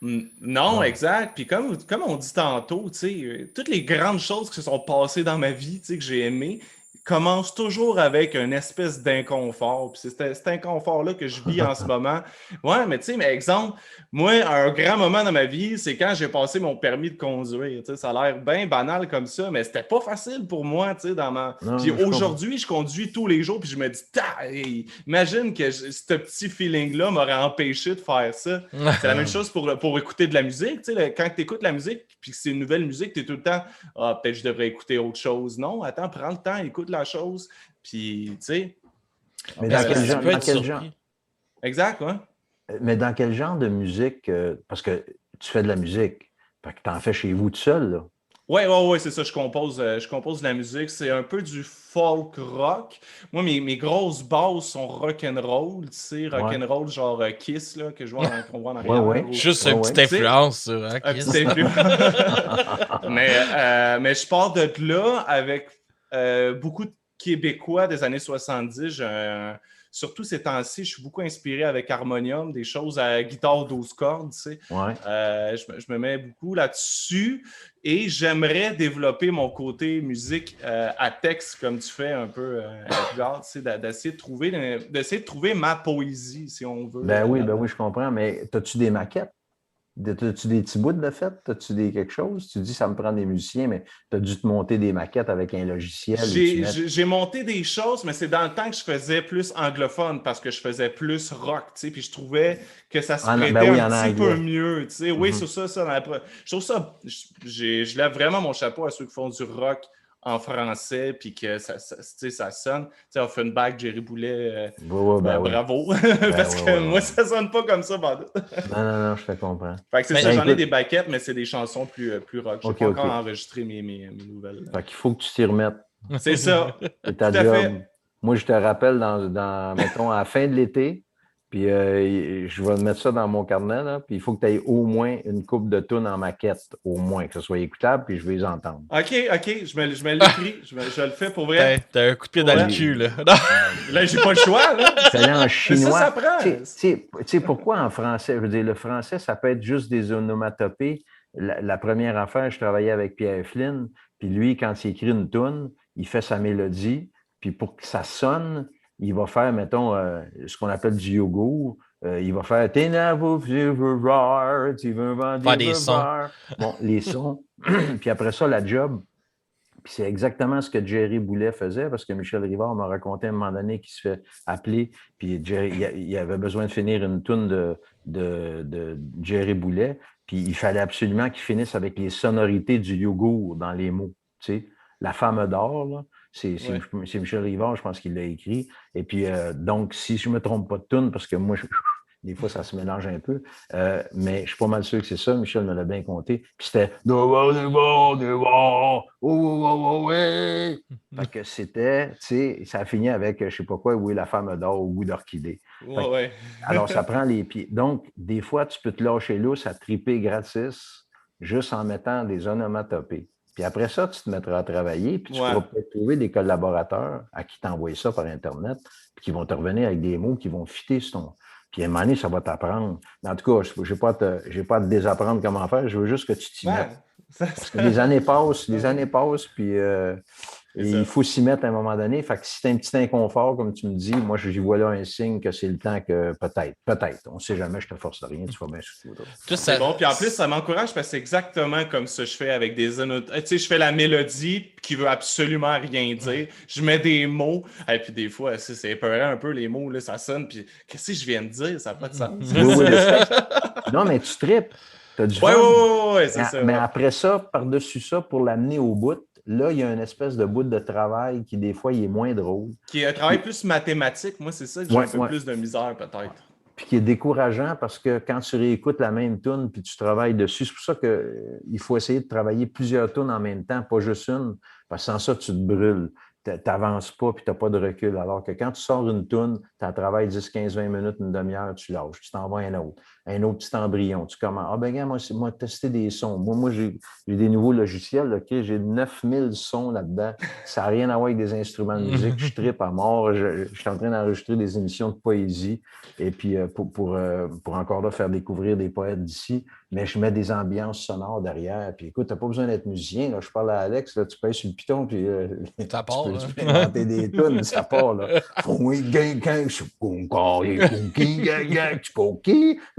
Non, exact. Puis comme on dit tantôt, tu sais, toutes les grandes choses qui se sont passées dans ma vie, tu sais, que j'ai aimées, commence toujours avec une espèce d'inconfort. Puis c'est cet inconfort-là que je vis en ce moment. Ouais, mais tu sais, mais exemple, moi, un grand moment dans ma vie, c'est quand j'ai passé mon permis de conduire. Tu sais, ça a l'air bien banal comme ça, mais c'était pas facile pour moi, tu sais, dans ma... Puis aujourd'hui, je conduis tous les jours, puis je me dis, imagine que ce petit feeling-là m'aurait empêché de faire ça. C'est la même chose pour écouter de la musique. Tu sais, quand tu écoutes la musique, puis que c'est une nouvelle musique, tu es tout le temps, peut-être je devrais écouter autre chose. Non, attends, prends le temps, écoute la chose, puis tu sais. Mais dans quel genre? Exact, ouais. Mais dans quel genre de musique? Parce que tu fais de la musique, fait que tu en fais chez vous tout seul, là. Ouais, c'est ça. Je compose de la musique. C'est un peu du folk rock. Moi, mes grosses bases sont rock and roll, tu sais, rock Ouais, and roll genre Kiss là, qu'on voit en ouais, arrière. ouais, Ou, Juste ouais, une ouais. petite tu sais, influence sur hein, un Kiss. petit influence. mais je pars de là avec beaucoup de Québécois des années 70. Surtout ces temps-ci, je suis beaucoup inspiré avec harmonium, des choses à guitare 12 cordes, tu sais. Ouais. Je me mets beaucoup là-dessus et j'aimerais développer mon côté musique à texte, comme tu fais un peu, Edgar, tu sais, d'essayer de trouver ma poésie, si on veut, Ben là-dedans. oui, je comprends, mais as-tu des maquettes? As-tu des petits bouts de fait? As-tu des quelque chose? Tu dis ça me prend des musiciens, mais tu as dû te monter des maquettes avec un logiciel où tu mets. J'ai monté des choses, mais c'est dans le temps que je faisais plus anglophone parce que je faisais plus rock, tu sais, puis je trouvais que ça se Ben prêtait oui, un en petit peu anglais. mieux, tu sais. Oui, Mhm. c'est ça, je trouve ça, je lève vraiment mon chapeau à ceux qui font du rock en français, puis que tu sais, ça sonne. Tu sais, Offenbach, Jerry Boulet, Ben oui. bravo, Ben parce oui, que oui, moi, oui. ça sonne pas comme ça, bandit. Non, je te comprends. Fait que c'est Mais ça, tu Ben j'en ai écoute, des baquettes, mais c'est des chansons plus rock. J'ai OK, pas encore OK. enregistré mes nouvelles. Fait qu'il faut que tu t'y remettes. C'est ça, C'est tout ta à fait. job. Moi, je te rappelle mettons, à la fin de l'été, puis je vais mettre ça dans mon carnet, là, puis il faut que tu aies au moins une coupe de tunes en maquette, au moins, que ce soit écoutable, puis je vais les entendre. OK, je me l'écris. Je le fais pour vrai. T'as un coup de pied Pour dans le vrai. Puis, cul, là. Là, j'ai pas le choix, là. c'est en Mais ça chinois. prend. Tu sais, pourquoi en français? Je veux dire, le français, ça peut être juste des onomatopées. La première affaire, je travaillais avec Pierre Flynn, puis lui, quand il écrit une tune, il fait sa mélodie, puis pour que ça sonne, il va faire, mettons, ce qu'on appelle du yogourt. Il va faire Faire des sons. bon, les sons. Puis après ça, la job, puis c'est exactement ce que Jerry Boulet faisait, parce que Michel Rivard m'a raconté à un moment donné qu'il se fait appeler, puis il avait besoin de finir une toune de Jerry Boulet, puis il fallait absolument qu'il finisse avec les sonorités du yogourt dans les mots. Tu sais, La femme d'or, là, Ouais. c'est Michel Rivard, je pense qu'il l'a écrit. Et puis, donc, si je ne me trompe pas de toune, parce que moi, des fois, ça se mélange un peu. Mais je suis pas mal sûr que c'est ça. Michel me l'a bien compté. Puis c'était Fait que c'était, tu sais, ça a fini avec, je sais pas quoi, oui, la femme d'or au goût d'orchidée. Ouais, ouais. Alors, ça prend les pieds. Donc, des fois, tu peux te lâcher lousse à triper gratis juste en mettant des onomatopées. Puis après ça, tu te mettras à travailler, puis tu Ouais. pourras peut-être trouver des collaborateurs à qui t'envoyer ça par Internet, puis qui vont te revenir avec des mots qui vont fitter sur ton. Puis à un moment donné, ça va t'apprendre. Mais en tout cas, je n'ai pas à te désapprendre comment faire, je veux juste que tu t'y Ouais. mettes. Parce que les années passent, puis et il faut s'y mettre à un moment donné. Fait que si tu as un petit inconfort, comme tu me dis, moi, j'y vois là un signe que c'est le temps que peut-être, on ne sait jamais, je te force de rien, tu vas bien suivre. C'est bon. Puis en plus, ça m'encourage parce que c'est exactement comme ça que je fais avec des Tu sais, je fais la mélodie qui veut absolument rien dire. Je mets des mots. Et puis des fois, c'est épeurant un peu les mots, là, ça sonne. Puis qu'est-ce que je viens de dire? Ça n'a pas de sens. Oui, non, mais tu tripes. Tu as du fun. Ouais, c'est ça. Mais après ça, par-dessus ça, pour l'amener au bout, là, il y a une espèce de bout de travail qui, des fois, il est moins drôle. Qui est un travail plus mathématique. Moi, c'est ça que j'ai un peu plus de misère, peut-être. Puis qui est décourageant parce que quand tu réécoutes la même tune puis tu travailles dessus, c'est pour ça qu'il faut essayer de travailler plusieurs tunes en même temps, pas juste une, parce que sans ça, tu te brûles. Tu n'avances pas puis tu n'as pas de recul. Alors que quand tu sors une tune, tu travailles 10, 15, 20 minutes, une demi-heure, tu lâches, tu t'envoies un autre petit embryon. Tu commences. Ah ben gars, moi, tester des sons. Moi j'ai des nouveaux logiciels, OK? J'ai 9000 sons là-dedans. Ça n'a rien à voir avec des instruments de musique. Je trippe à mort. Je suis en train d'enregistrer des émissions de poésie. Et puis, pour encore là faire découvrir des poètes d'ici, mais je mets des ambiances sonores derrière. Puis écoute, tu n'as pas besoin d'être musicien. Là. Je parle à Alex, là, tu payes sur le piton, puis ça part, tu peux inventer des tunes, ça part. Là, là,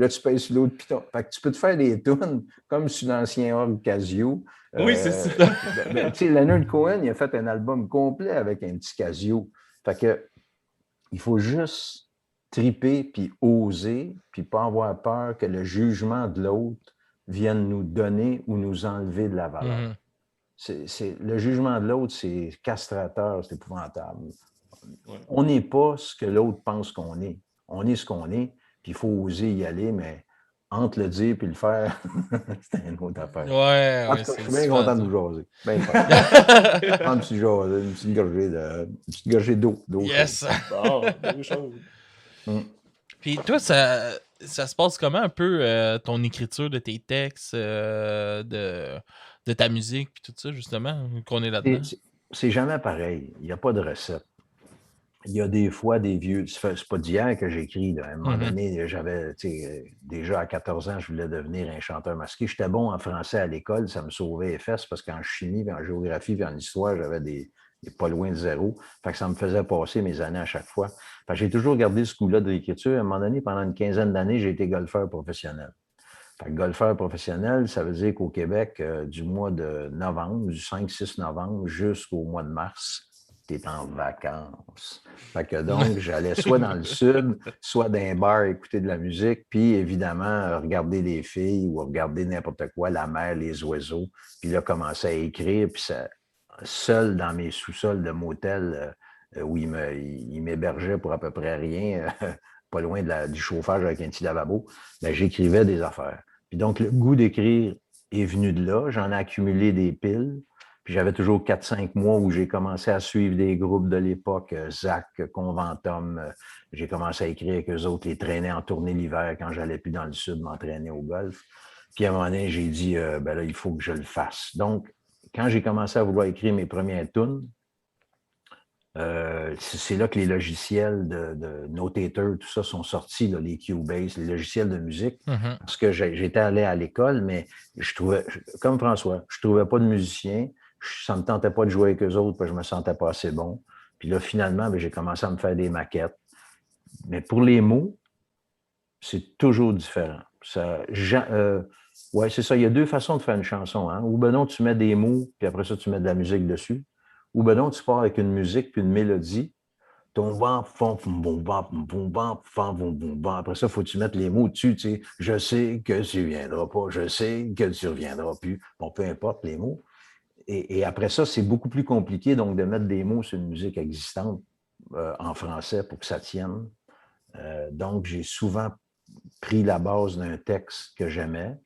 tu payes sur l'autre piton. Fait que tu peux te faire des tunes comme sur l'ancien orgue Casio. Oui, c'est ça. Tu sais, Leonard Cohen, il a fait un album complet avec un petit Casio. Fait que il faut juste triper, puis oser, puis pas avoir peur que le jugement de l'autre vienne nous donner ou nous enlever de la valeur. Le jugement de l'autre, c'est castrateur, c'est épouvantable. Ouais. On n'est pas ce que l'autre pense qu'on est. On est ce qu'on est, puis il faut oser y aller, mais entre le dire et le faire, c'était une autre affaire. Ouais, En tout cas, je suis bien content de vous jaser. Bien Prendre une petite gorgée d'eau. Yes! Bon, deux choses. Puis toi, ça se passe comment un peu ton écriture de tes textes, de ta musique, puis tout ça, justement, qu'on est là-dedans? C'est jamais pareil. Il n'y a pas de recette. Il y a des fois des vieux. C'est pas d'hier que j'écris. À un moment donné, j'avais, déjà à 14 ans, je voulais devenir un chanteur masqué. J'étais bon en français à l'école, ça me sauvait les fesses parce qu'en chimie, puis en géographie, puis en histoire, j'avais des pas loin de zéro. Fait que ça me faisait passer mes années à chaque fois. Fait que j'ai toujours gardé ce goût-là de l'écriture. À un moment donné, pendant une quinzaine d'années, j'ai été golfeur professionnel. Fait que golfeur professionnel, ça veut dire qu'au Québec, du mois de novembre, du 5-6 novembre jusqu'au mois de mars, tu es en vacances. Fait que donc, j'allais soit dans le sud, soit dans un bar écouter de la musique, puis évidemment, regarder les filles ou regarder n'importe quoi, la mer, les oiseaux, puis là, commencer à écrire, puis ça, seul dans mes sous-sols de motel où il m'hébergeait pour à peu près rien, pas loin du chauffage avec un petit lavabo, ben, j'écrivais des affaires. Puis donc, le goût d'écrire est venu de là. J'en ai accumulé des piles. Puis j'avais toujours 4-5 mois où j'ai commencé à suivre des groupes de l'époque, Zach, Conventum. J'ai commencé à écrire avec eux autres, les traîner en tournée l'hiver quand j'allais plus dans le sud m'entraîner au golf. Puis à un moment donné, j'ai dit, ben là, il faut que je le fasse. Donc, quand j'ai commencé à vouloir écrire mes premières tunes, c'est là que les logiciels de Notator, tout ça, sont sortis, là, les Cubase, les logiciels de musique, parce que j'étais allé à l'école, mais je trouvais, comme François, je trouvais pas de musicien, ça me tentait pas de jouer avec eux autres, parce que je me sentais pas assez bon. Puis là, finalement, j'ai commencé à me faire des maquettes. Mais pour les mots, c'est toujours différent. Ouais, c'est ça. Il y a deux façons de faire une chanson. Hein? Ou ben non, tu mets des mots, puis après ça, tu mets de la musique dessus. Ou ben non, tu pars avec une musique puis une mélodie. Après ça, il faut que tu mettes les mots dessus. Tu sais, je sais que tu ne viendras pas, je sais que tu ne reviendras plus. Bon, peu importe les mots. Et après ça, c'est beaucoup plus compliqué donc de mettre des mots sur une musique existante en français pour que ça tienne. Donc, j'ai souvent pris la base d'un texte que j'aimais.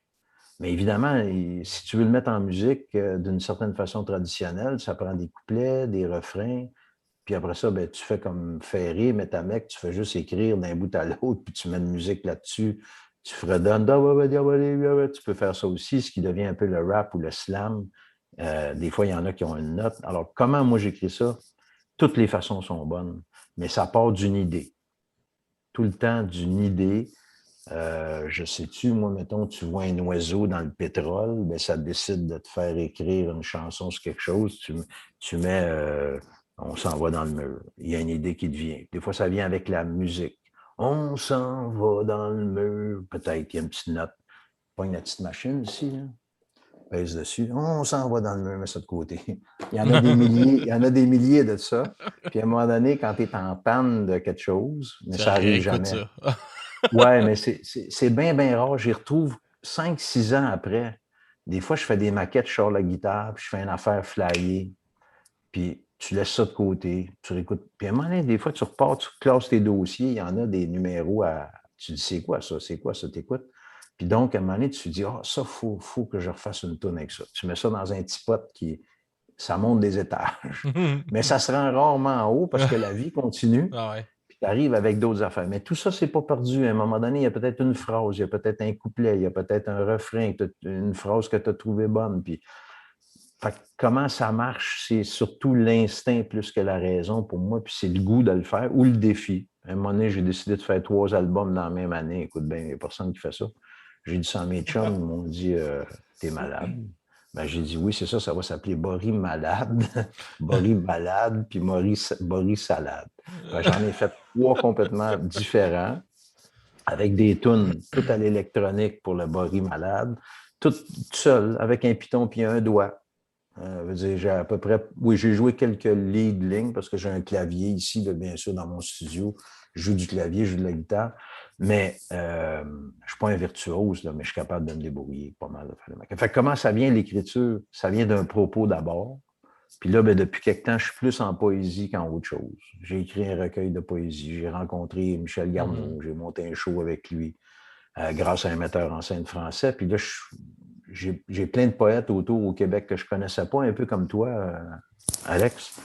Mais évidemment, si tu veux le mettre en musique d'une certaine façon traditionnelle, ça prend des couplets, des refrains. Puis après ça, ben, tu fais comme Ferré, Métamec, tu fais juste écrire d'un bout à l'autre, puis tu mets de musique là-dessus. Tu fredonnes. Tu peux faire ça aussi, ce qui devient un peu le rap ou le slam. Des fois, il y en a qui ont une note. Alors, comment moi j'écris ça? Toutes les façons sont bonnes, mais ça part d'une idée. Tout le temps d'une idée. Je sais-tu, moi, mettons, tu vois un oiseau dans le pétrole, ben, ça décide de te faire écrire une chanson sur quelque chose. Tu mets on s'en va dans le mur. Il y a une idée qui te vient. Des fois, ça vient avec la musique. On s'en va dans le mur. Peut-être, il y a une petite note. Pas une petite machine ici, là. Pèse dessus. On s'en va dans le mur, mets ça de côté. Il y en a des milliers, il y en a des milliers de ça. Puis à un moment donné, quand tu es en panne de quelque chose, mais ça arrive jamais. Ça. Ouais, mais c'est bien, bien rare. J'y retrouve 5-6 ans après. Des fois, je fais des maquettes, je sors la guitare, puis je fais une affaire flyée. Puis tu laisses ça de côté, tu réécoutes. Puis à un moment donné, des fois, tu repars, tu classes tes dossiers, il y en a des numéros à. Tu dis, c'est quoi ça, t'écoutes. Puis donc, à un moment donné, tu te dis, ah, ça, faut que je refasse une tourne avec ça. Tu mets ça dans un petit pot qui. Ça monte des étages. Mais ça se rend rarement en haut parce que la vie continue. Ah ouais. Puis tu arrives avec d'autres affaires. Mais tout ça, c'est pas perdu. À un moment donné, il y a peut-être une phrase, il y a peut-être un couplet, il y a peut-être un refrain, une phrase que tu as trouvée bonne. Puis fait que comment ça marche, c'est surtout l'instinct plus que la raison pour moi, puis c'est le goût de le faire ou le défi. À un moment donné, j'ai décidé de faire 3 albums dans la même année. Écoute bien, il n'y a personne qui fait ça. J'ai dit ça à mes chums, ils m'ont dit t'es malade. Ben, j'ai dit oui, c'est ça, ça va s'appeler Boris Malade, Boris Balade, puis Boris Salade. Ben, j'en ai fait 3 complètement différents, avec des tunes toutes à l'électronique pour le Boris Malade, tout seul, avec un piton puis un doigt. J'ai à peu près. Oui, j'ai joué quelques lead lignes parce que j'ai un clavier ici, là, bien sûr, dans mon studio. Je joue du clavier, je joue de la guitare. Mais je ne suis pas un virtuose, là, mais je suis capable de me débrouiller pas mal. Fait que comment ça vient l'écriture? Ça vient d'un propos d'abord. Puis là, ben, depuis quelque temps, je suis plus en poésie qu'en autre chose. J'ai écrit un recueil de poésie. J'ai rencontré Michel Garneau. J'ai monté un show avec lui. grâce à un metteur en scène français. Puis là, j'ai plein de poètes autour au Québec que je ne connaissais pas, un peu comme toi, Alex.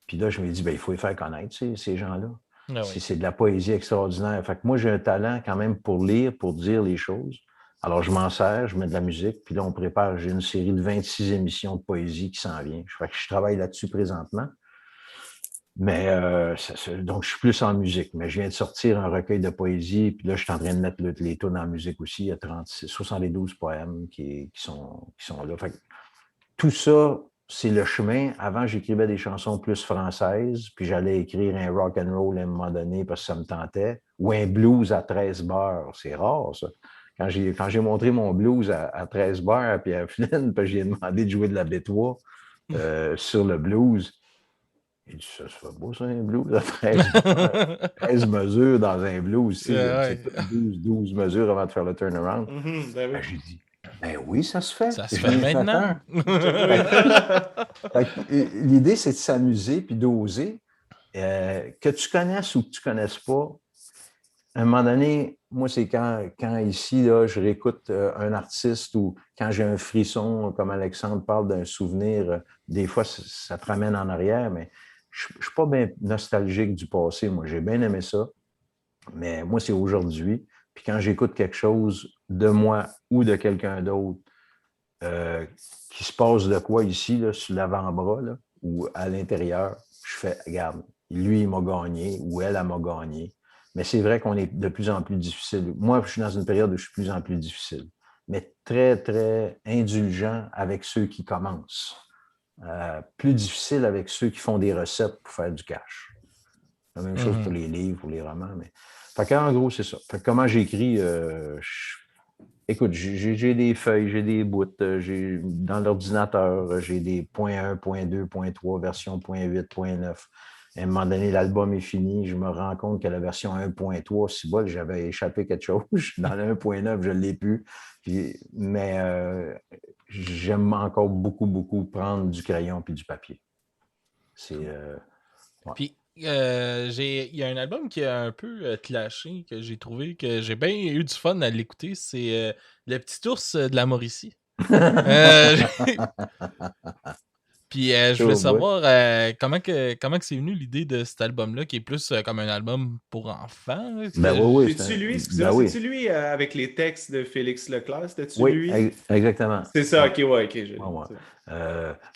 Puis là, je me dis, il faut les faire connaître, ces gens-là. Ah oui. C'est de la poésie extraordinaire. Fait que moi, j'ai un talent quand même pour lire, pour dire les choses. Alors, je m'en sers, je mets de la musique, puis là, on prépare, j'ai une série de 26 émissions de poésie qui s'en vient. Fait que je travaille là-dessus présentement. Mais donc, je suis plus en musique. Mais je viens de sortir un recueil de poésie, puis là, je suis en train de mettre les tunes en musique aussi. Il y a 72 poèmes qui sont là. Fait que tout ça, c'est le chemin. Avant, j'écrivais des chansons plus françaises, puis j'allais écrire un rock and roll à un moment donné parce que ça me tentait, ou un blues à 13 bars. C'est rare, ça. Quand j'ai montré mon blues à 13 bars, puis à Flynn, puis j'ai demandé de jouer de la bétois sur le blues, il dit, ça se fait beau, ça, un blues à 13 mesures dans un blues. C'est 12 mesures avant de faire le turnaround. Ben j'ai dit, ben oui, ça se fait. Ça se fait maintenant. L'idée, c'est de s'amuser puis d'oser. Que tu connaisses ou que tu ne connaisses pas, à un moment donné, moi, c'est quand ici, là, je réécoute un artiste ou quand j'ai un frisson, comme Alexandre parle d'un souvenir, des fois, ça te ramène en arrière, mais je ne suis pas bien nostalgique du passé. Moi, j'ai bien aimé ça, mais moi, c'est aujourd'hui. Puis quand j'écoute quelque chose de moi ou de quelqu'un d'autre, qui se passe de quoi ici, là, sur l'avant-bras, là, ou à l'intérieur, je fais, regarde, lui, il m'a gagné, ou elle m'a gagné. Mais c'est vrai qu'on est de plus en plus difficile. Moi, je suis dans une période où je suis de plus en plus difficile, mais très, très indulgent avec ceux qui commencent. Plus difficile avec ceux qui font des recettes pour faire du cash. La même chose pour les livres, pour les romans. Mais... Fait qu'en gros, c'est ça. Fait que comment j'écris, écoute, j'ai des feuilles, j'ai des bouts, dans l'ordinateur, j'ai des .1, .2, .3, version .8, .9. À un moment donné, l'album est fini, je me rends compte que la version 1.3, si bol, j'avais échappé quelque chose. Dans le 1.9, je ne l'ai plus. Mais j'aime encore beaucoup, beaucoup prendre du crayon et du papier. C'est... Ouais. Puis, il y a un album qui a un peu clashé, que j'ai trouvé, que j'ai bien eu du fun à l'écouter. C'est Le Petit Ours de la Mauricie. Puis je voulais savoir comment que c'est venu l'idée de cet album-là, qui est plus comme un album pour enfants. Oui, c'est-tu lui, c'est-tu lui avec les textes de Félix Leclerc? C'était-tu lui? Oui, exactement. C'est ça, ok.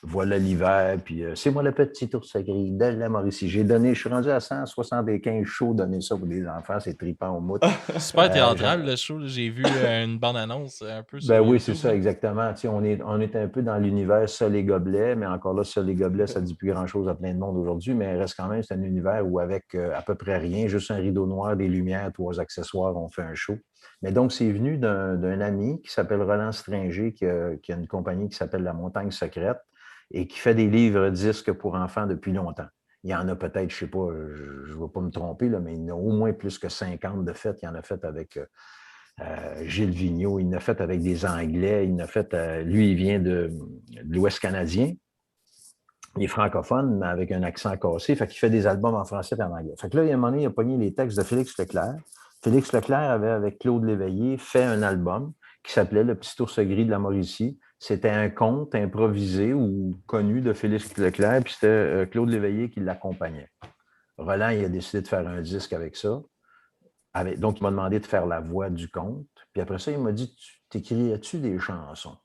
Voilà l'hiver, puis c'est moi le petit ours gris de la Mauricie. Je suis rendu à 175 shows donner ça pour des enfants, c'est trippant au mout. Super théâtral le show, j'ai vu une bande-annonce un peu sur oui, YouTube, c'est ça, exactement. On est un peu dans l'univers Sol et Gobelets, mais encore là, Sol et Gobelets, ça ne dit plus grand-chose à plein de monde aujourd'hui, mais il reste quand même, c'est un univers où avec à peu près rien, juste un rideau noir, des lumières, 3 accessoires, on fait un show. Mais donc, c'est venu d'un ami qui s'appelle Roland Stringer, qui a une compagnie qui s'appelle La Montagne Secrète et qui fait des livres disques pour enfants depuis longtemps. Il y en a peut-être, je ne sais pas, je ne vais pas me tromper, là, mais il y en a au moins plus que 50 de fait. Il y en a fait avec Gilles Vigneault, il en a fait avec des Anglais, il en a fait, lui, il vient de l'Ouest canadien. Il est francophone, mais avec un accent cassé. Fait qu'il fait des albums en français et en anglais. Fait que là, il y a un moment donné, il a pogné les textes de Félix Leclerc. Félix Leclerc avait, avec Claude Léveillé, fait un album qui s'appelait Le Petit Ours gris de la Mauricie. C'était un conte improvisé ou connu de Félix Leclerc, puis c'était Claude Léveillé qui l'accompagnait. Roland, il a décidé de faire un disque avec ça. Donc, il m'a demandé de faire la voix du conte. Puis après ça, il m'a dit, t'écrirais-tu des chansons?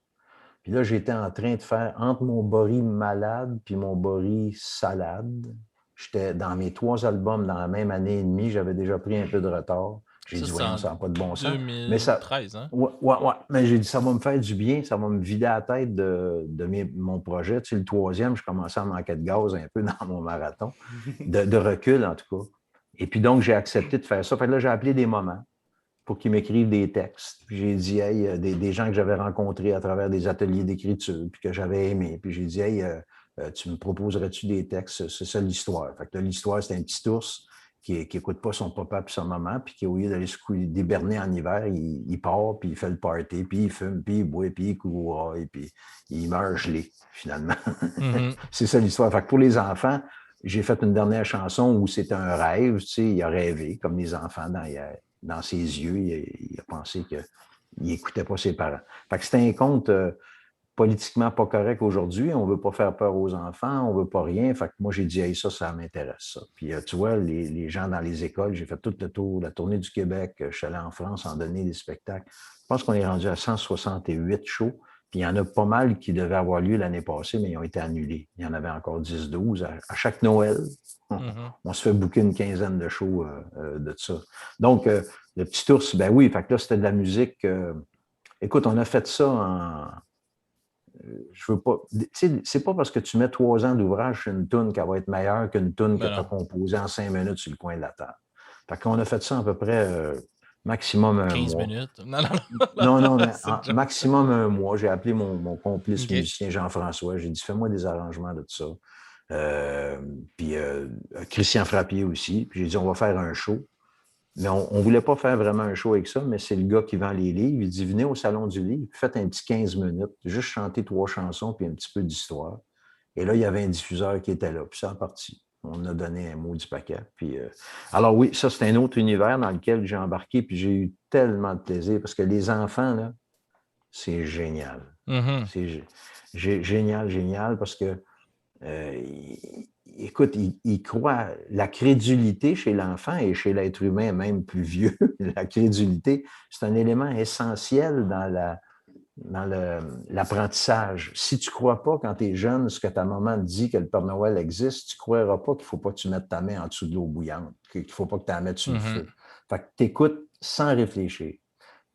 Puis là, j'étais en train de faire entre mon Boris malade puis mon Boris salade. J'étais dans mes 3 albums dans la même année et demie. J'avais déjà pris un peu de retard. J'ai dit, voyons, ça n'a pas de bon sens. 2013, hein? Ouais. Mais j'ai dit, ça va me faire du bien. Ça va me vider la tête de mon projet. Tu sais, le 3e, je commençais à manquer de gaz un peu dans mon marathon. De recul, en tout cas. Et puis donc, j'ai accepté de faire ça. Fait que là, j'ai appelé des moments pour qu'ils m'écrivent des textes. Puis j'ai dit, hey, des gens que j'avais rencontrés à travers des ateliers d'écriture, puis que j'avais aimés. Puis j'ai dit, hey, tu me proposerais-tu des textes? C'est ça l'histoire. Fait que là, l'histoire, c'est un petit ours qui n'écoute pas son papa puis sa maman, puis qui, au lieu d'aller se déberner en hiver, il part, puis il fait le party, puis il fume, puis il boit, puis il court, et puis il meurt gelé, finalement. C'est ça l'histoire. Fait que pour les enfants, j'ai fait une dernière chanson où c'est un rêve, tu sais, il a rêvé, comme les enfants dans ses yeux, il a pensé qu'il n'écoutait pas ses parents. Fait que c'était un conte politiquement pas correct aujourd'hui. On ne veut pas faire peur aux enfants, on ne veut pas rien. Fait que moi, j'ai dit, hey, ça m'intéresse, ça. Puis, tu vois, les gens dans les écoles, j'ai fait tout le tour, la tournée du Québec. Je suis allé en France en donner des spectacles. Je pense qu'on est rendu à 168 shows. Puis, il y en a pas mal qui devaient avoir lieu l'année passée, mais ils ont été annulés. Il y en avait encore 10-12. À chaque Noël, on se fait booker une quinzaine de shows de ça. Donc, le petit ours, ben oui, fait que là, c'était de la musique. Écoute, on a fait ça en... Je veux pas. Tu sais, c'est pas parce que tu mets 3 ans d'ouvrage sur une toune qu'elle va être meilleure qu'une toune que tu as composée en 5 minutes sur le coin de la table. Fait qu'on a fait ça à peu près maximum un 15 mois. minutes. Non, mais maximum un mois. J'ai appelé mon complice musicien Jean-François. J'ai dit, fais-moi des arrangements de tout ça. Puis Christian Frappier aussi. Puis j'ai dit, on va faire un show. Mais on ne voulait pas faire vraiment un show avec ça, mais c'est le gars qui vend les livres. Il dit, venez au Salon du Livre, faites un petit 15 minutes, juste chanter 3 chansons puis un petit peu d'histoire. Et là, il y avait un diffuseur qui était là, puis ça a parti. On a donné un mot du paquet. Puis, alors oui, ça, c'est un autre univers dans lequel j'ai embarqué, puis j'ai eu tellement de plaisir, parce que les enfants, là, c'est génial. C'est génial, parce que écoute, il croit, la crédulité chez l'enfant et chez l'être humain, même plus vieux, la crédulité, c'est un élément essentiel dans l'apprentissage. Si tu ne crois pas quand tu es jeune, ce que ta maman te dit que le Père Noël existe, tu ne croiras pas qu'il ne faut pas que tu mettes ta main en dessous de l'eau bouillante, qu'il ne faut pas que tu la mettes sur le feu. Fait que tu écoutes sans réfléchir.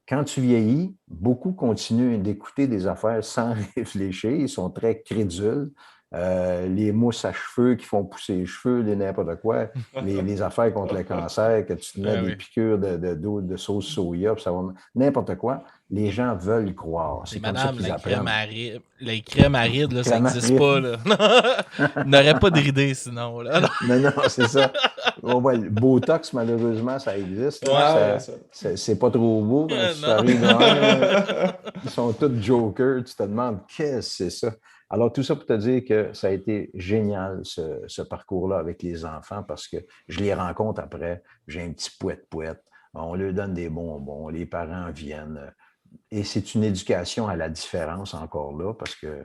Quand tu vieillis, beaucoup continuent d'écouter des affaires sans réfléchir. Ils sont très crédules. Les mousses à cheveux qui font pousser les cheveux, n'importe quoi, les affaires contre le cancer, que tu te mets des piqûres de sauce soya, puis ça va n'importe quoi. Les gens veulent croire. C'est comme ça qu'ils apprennent. Les crèmes arides, là, ça n'existe pas. Là. Il n'aurait pas d'idée sinon. Là. Non, c'est ça. Le Botox, malheureusement, ça existe. C'est pas trop beau. Ils sont tous jokers. Tu te demandes, qu'est-ce que c'est ça? Alors, tout ça pour te dire que ça a été génial, ce parcours-là avec les enfants, parce que je les rencontre après. J'ai un petit pouet-pouet. On leur donne des bonbons. Les parents viennent. Et c'est une éducation à la différence encore là, parce que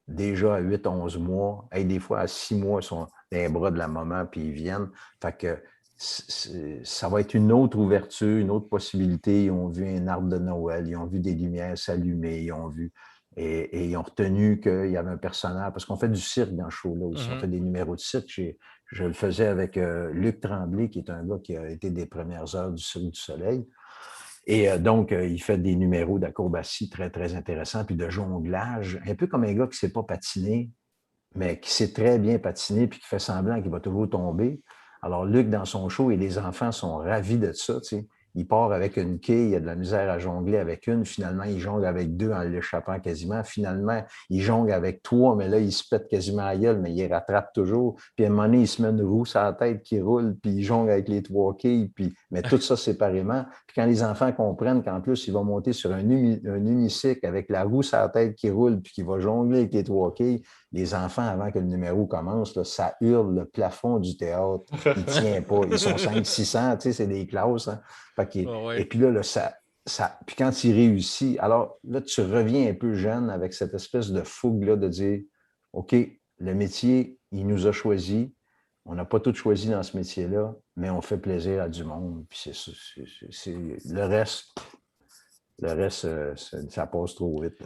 déjà à 8-11 mois, des fois à 6 mois, ils sont dans les bras de la maman, puis ils viennent. Fait que ça va être une autre ouverture, une autre possibilité. Ils ont vu un arbre de Noël, ils ont vu des lumières s'allumer, ils ont vu... Et ils ont retenu qu'il y avait un personnage, parce qu'on fait du cirque dans ce show-là aussi, on fait des numéros de cirque. Je le faisais avec Luc Tremblay, qui est un gars qui a été des premières heures du Cirque du Soleil. Et donc, il fait des numéros d'acrobatie très, très intéressants, puis de jonglage, un peu comme un gars qui ne sait pas patiner, mais qui sait très bien patiner, puis qui fait semblant qu'il va toujours tomber. Alors, Luc, dans son show, et les enfants sont ravis de ça, tu sais. Il part avec une quille, il a de la misère à jongler avec une. Finalement, il jongle avec 2 en l'échappant quasiment. Finalement, il jongle avec 3, mais là, il se pète quasiment à la gueule, mais il rattrape toujours. Puis à un moment donné, il se met une roue sur la tête qui roule, puis il jongle avec les 3 quilles, mais tout ça séparément. Puis quand les enfants comprennent qu'en plus, il va monter sur un unicycle avec la roue sur la tête qui roule, puis qu'il va jongler avec les 3 quilles, les enfants, avant que le numéro commence, là, ça hurle le plafond du théâtre. Il ne tient pas. Ils sont 500-600, tu sais, c'est des classes. Hein. Et puis là, puis quand il réussit, alors là, tu reviens un peu jeune avec cette espèce de fougue-là de dire, OK, le métier, il nous a choisis. On n'a pas tout choisi dans ce métier-là, mais on fait plaisir à du monde. Puis c'est le reste... Le reste, ça passe trop vite.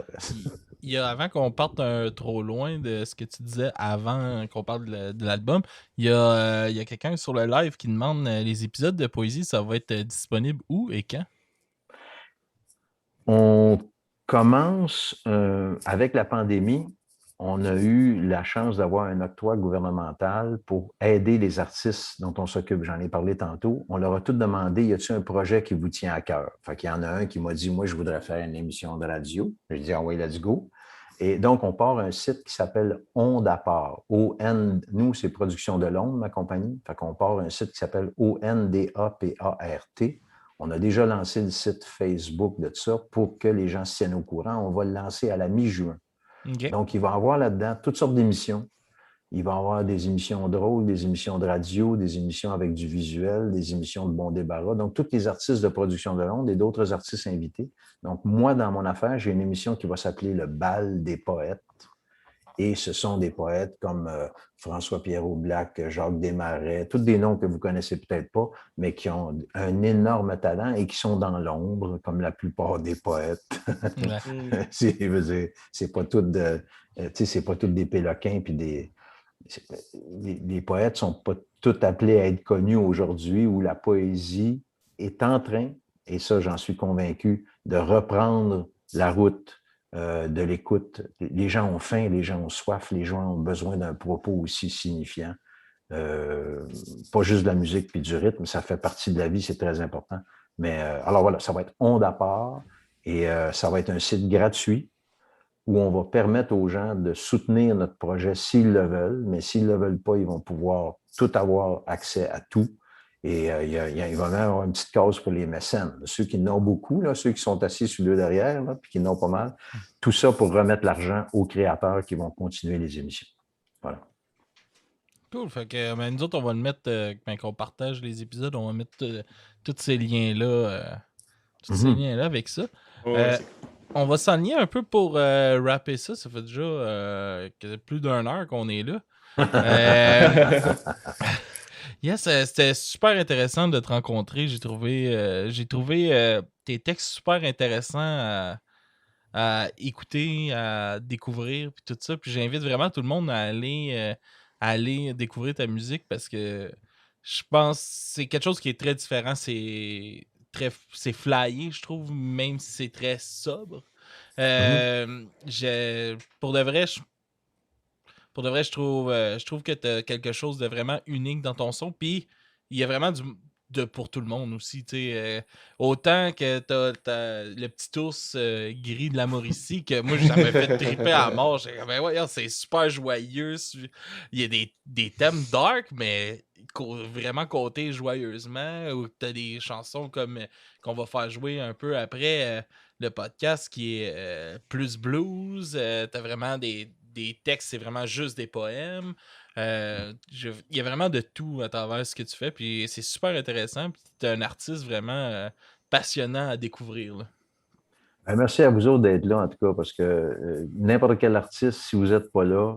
Avant qu'on parte trop loin de ce que tu disais, avant qu'on parle de l'album, il y a quelqu'un sur le live qui demande les épisodes de poésie, ça va être disponible où et quand? On commence avec la pandémie. On a eu la chance d'avoir un octroi gouvernemental pour aider les artistes dont on s'occupe. J'en ai parlé tantôt. On leur a tout demandé, y a-t-il un projet qui vous tient à cœur? Fait qu'il y en a un qui m'a dit, moi, je voudrais faire une émission de radio. J'ai dit, ah oui, let's go. Et donc, on part un site qui s'appelle Onde à part. Nous, c'est Production de l'Onde, ma compagnie. Fait qu'on part un site qui s'appelle ONDAPART. On a déjà lancé le site Facebook de ça pour que les gens se tiennent au courant. On va le lancer à la mi-juin. Okay. Donc, il va y avoir là-dedans toutes sortes d'émissions. Il va y avoir des émissions drôles, des émissions de radio, des émissions avec du visuel, des émissions de bon débarras. Donc, tous les artistes de production de l'onde et d'autres artistes invités. Donc, moi, dans mon affaire, j'ai une émission qui va s'appeler Le Bal des poètes. Et ce sont des poètes comme François Pierrot-Black, Jacques Desmarais, tous des noms que vous connaissez peut-être pas, mais qui ont un énorme talent et qui sont dans l'ombre, comme la plupart des poètes. Ouais. C'est pas tout c'est pas tous des péloquins puis les poètes sont pas tous appelés à être connus aujourd'hui, où la poésie est en train, et ça j'en suis convaincu, de reprendre la route de l'écoute. Les gens ont faim, les gens ont soif, les gens ont besoin d'un propos aussi signifiant. Pas juste de la musique puis du rythme, ça fait partie de la vie, c'est très important. Mais alors voilà, ça va être Onde à part et ça va être un site gratuit où on va permettre aux gens de soutenir notre projet s'ils le veulent, mais s'ils ne le veulent pas, ils vont pouvoir tout avoir accès à tout. Et il va même avoir une petite case pour les mécènes. Ceux qui n'ont beaucoup, là, ceux qui sont assis sur le derrière, là, puis qui n'ont pas mal. Tout ça pour remettre l'argent aux créateurs qui vont continuer les émissions. Voilà. Cool. Fait que nous autres, on va le mettre, quand on partage les épisodes, on va mettre tous ces liens-là. Ces liens-là avec ça. On va s'enligner un peu pour rapper ça. Ça fait déjà plus d'1 heure qu'on est là. Yes, c'était super intéressant de te rencontrer. J'ai trouvé tes textes super intéressants à écouter, à découvrir, puis tout ça. Puis j'invite vraiment tout le monde à aller découvrir ta musique parce que je pense que c'est quelque chose qui est très différent. C'est flyé, je trouve, même si c'est très sobre. Pour de vrai, je trouve que tu as quelque chose de vraiment unique dans ton son. Puis il y a vraiment pour tout le monde aussi. Autant que t'as le petit ours gris de la Mauricie, que moi, ça m'a fait triper à mort. J'ai dit, ben ouais, c'est super joyeux. Il y a des thèmes dark, mais vraiment côté joyeusement. Ou t'as des chansons comme qu'on va faire jouer un peu après le podcast qui est plus blues. T'as vraiment des textes, c'est vraiment juste des poèmes. Il y a vraiment de tout à travers ce que tu fais, puis c'est super intéressant. Puis tu es un artiste vraiment passionnant à découvrir. Là. Merci à vous autres d'être là, en tout cas, parce que n'importe quel artiste, si vous n'êtes pas là,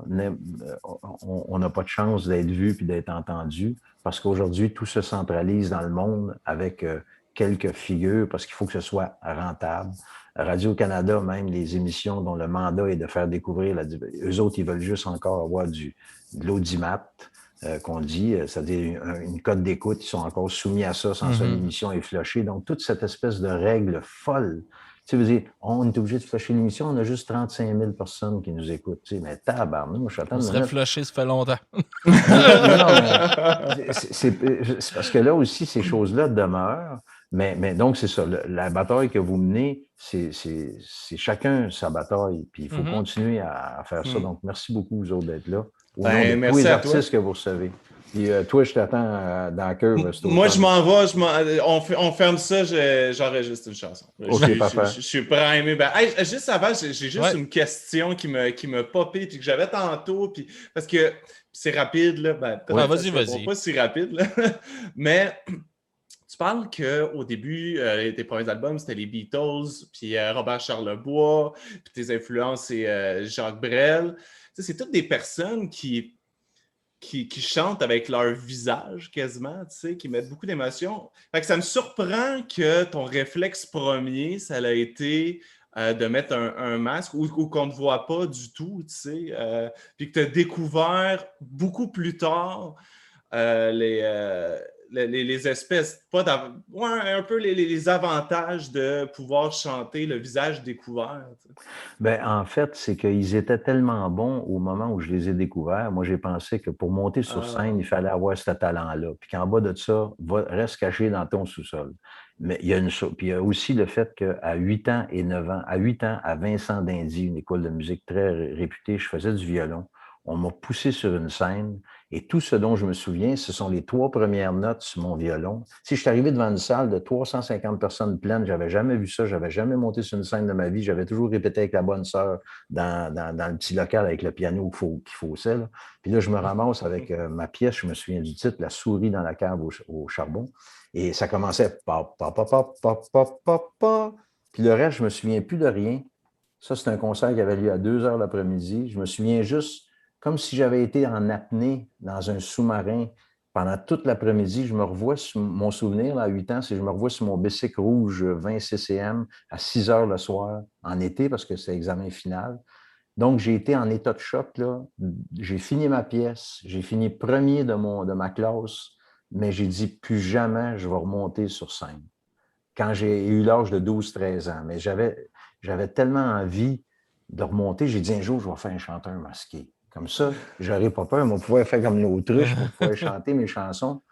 on n'a pas de chance d'être vu puis d'être entendu, parce qu'aujourd'hui, tout se centralise dans le monde avec quelques figures, parce qu'il faut que ce soit rentable. Radio-Canada, même les émissions dont le mandat est de faire découvrir, eux autres, ils veulent juste encore avoir de l'audimat, qu'on dit, c'est-à-dire une cote d'écoute, ils sont encore soumis à ça sans son émission est flushée. Donc, toute cette espèce de règle folle. Tu sais, on est obligé de flusher l'émission, on a juste 35 000 personnes qui nous écoutent. Tu sais, mais tabarnouche, je suis on serait flushé, ça fait longtemps. C'est parce que là aussi, ces choses-là demeurent. Mais donc, c'est ça. La bataille que vous menez, c'est chacun sa bataille. Puis il faut continuer à faire ça. Donc, merci beaucoup, vous autres, d'être là. Au nom de tous les artistes que vous recevez. Puis toi, je t'attends dans le cœur. Moi, je m'en vais. On ferme ça, j'enregistre une chanson. OK, parfait. Je suis prêt à aimer. Juste avant, j'ai juste une question qui m'a popé puis que j'avais tantôt. Puis, parce que c'est rapide. Là, vas-y. Pas si rapide. Là. Mais tu parles qu'au début, tes premiers albums, c'était les Beatles, puis Robert Charlebois, puis tes influences, c'est Jacques Brel. Tu sais, c'est toutes des personnes qui chantent avec leur visage quasiment, tu sais, qui mettent beaucoup d'émotions. Fait que ça me surprend que ton réflexe premier, ça a été de mettre un masque ou qu'on ne voit pas du tout, tu sais, puis que tu as découvert beaucoup plus tard les espèces, un peu les avantages de pouvoir chanter le visage découvert. Ben, en fait, c'est qu'ils étaient tellement bons au moment où je les ai découverts. Moi, j'ai pensé que pour monter sur scène, il fallait avoir ce talent-là. Puis qu'en bas de ça, reste caché dans ton sous-sol. Mais il y a une chose. Puis il y a aussi le fait qu'à 8 ans et 9 ans, à 8 ans, à Vincent d'Indy, une école de musique très réputée, je faisais du violon. On m'a poussé sur une scène et tout ce dont je me souviens, ce sont les 3 premières notes sur mon violon. Si je suis arrivé devant une salle de 350 personnes pleines, j'avais jamais vu ça, j'avais jamais monté sur une scène de ma vie, j'avais toujours répété avec la bonne sœur dans le petit local avec le piano qu'il faussait. Là. Puis là, je me ramasse avec ma pièce, je me souviens du titre, La souris dans la cave au charbon. Et ça commençait pa, pa, pa, pa, pa, pa, pa, pa. Puis le reste, je me souviens plus de rien. Ça, c'est un concert qui avait lieu à 2 heures l'après-midi. Je me souviens juste comme si j'avais été en apnée dans un sous-marin pendant toute l'après-midi. Je me revois sur mon souvenir là, à 8 ans, c'est que je me revois sur mon bicycle rouge 20 CCM à 6 heures le soir en été parce que c'est l'examen final. Donc, j'ai été en état de choc. Là. J'ai fini ma pièce, j'ai fini premier de ma classe, mais j'ai dit plus jamais je vais remonter sur scène. Quand j'ai eu l'âge de 12-13 ans. Mais j'avais tellement envie de remonter, j'ai dit un jour, je vais faire un chanteur masqué. Comme ça, je n'aurais pas peur. On pouvait faire comme l'autruche, on pouvait chanter mes chansons.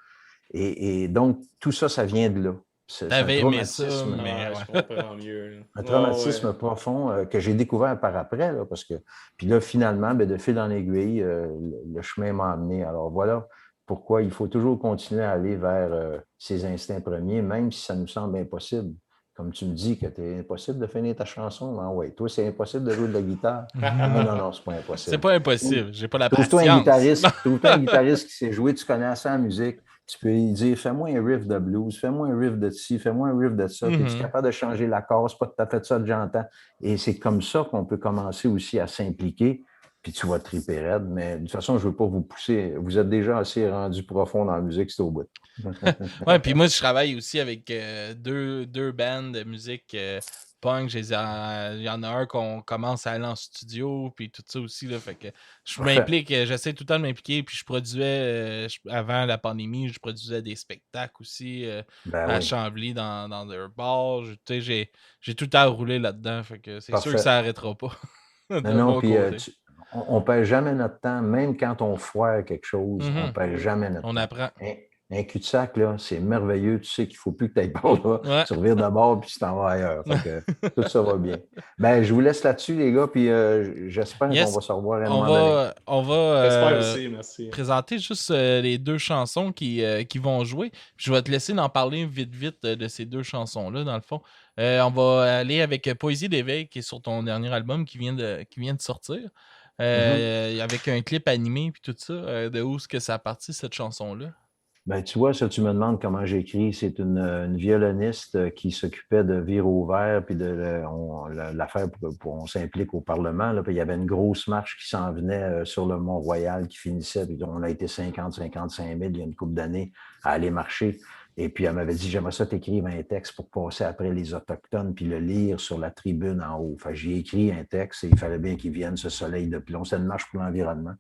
Et donc, tout ça, ça vient de là. C'est un traumatisme, je comprends mieux. Un traumatisme profond que j'ai découvert par après. Là, parce que, puis là, finalement, de fil en aiguille, le chemin m'a amené. Alors voilà pourquoi il faut toujours continuer à aller vers ses instincts premiers, même si ça nous semble impossible. Comme tu me dis que c'est impossible de finir ta chanson. Ah ouais, toi, c'est impossible de jouer de la guitare. Non, c'est pas impossible. C'est pas impossible. J'ai pas la patience. Trouve-toi un guitariste qui sait jouer, tu connais assez la musique. Tu peux lui dire, fais-moi un riff de blues, fais-moi un riff de ci, fais-moi un riff de ça. Puis tu es capable de changer l'accord, c'est pas tout à fait ça que j'entends. Et c'est comme ça qu'on peut commencer aussi à s'impliquer. Puis tu vas triper raide. Mais de toute façon, je ne veux pas vous pousser. Vous êtes déjà assez rendu profond dans la musique, c'est au bout. Ouais, puis moi, je travaille aussi avec deux bands de musique punk. Il y en a un qu'on commence à aller en studio, puis tout ça aussi. Là, fait que je m'implique, j'essaie tout le temps de m'impliquer. Puis je produisais, avant la pandémie, je produisais des spectacles aussi à Chambly dans un bar. J'ai tout le temps roulé là-dedans. Fait que c'est sûr que ça n'arrêtera pas. Non, puis on ne perd jamais notre temps, même quand on foire quelque chose, on ne perd jamais notre temps. On apprend. Un cul-de-sac, là, c'est merveilleux. Tu sais qu'il ne faut plus que tu ailles par là. Ouais. Tu revires d'abord, puis tu t'en vas ailleurs. Fait que, tout ça va bien. Ben, je vous laisse là-dessus, les gars, puis j'espère qu'on va se revoir à un moment donné. On va j'espère aussi, merci. Présenter juste les 2 chansons qui vont jouer. Je vais te laisser en parler vite de ces 2 chansons-là, dans le fond. On va aller avec Poésie d'éveil, qui est sur ton dernier album qui vient de sortir. Avec un clip animé, puis tout ça. De où est-ce que ça a parti, cette chanson-là? Ben, tu vois, ça, tu me demandes comment j'écris. C'est une violoniste qui s'occupait de virer au vert, puis l'affaire pour on s'implique au Parlement. Là, puis il y avait une grosse marche qui s'en venait sur le Mont-Royal qui finissait. Puis on a été 55 000 il y a une couple d'années à aller marcher. Et puis elle m'avait dit, j'aimerais ça t'écrire un texte pour passer après les Autochtones puis le lire sur la tribune en haut. Fait que j'ai écrit un texte et il fallait bien qu'il vienne ce soleil de plomb. C'est une marche pour l'environnement.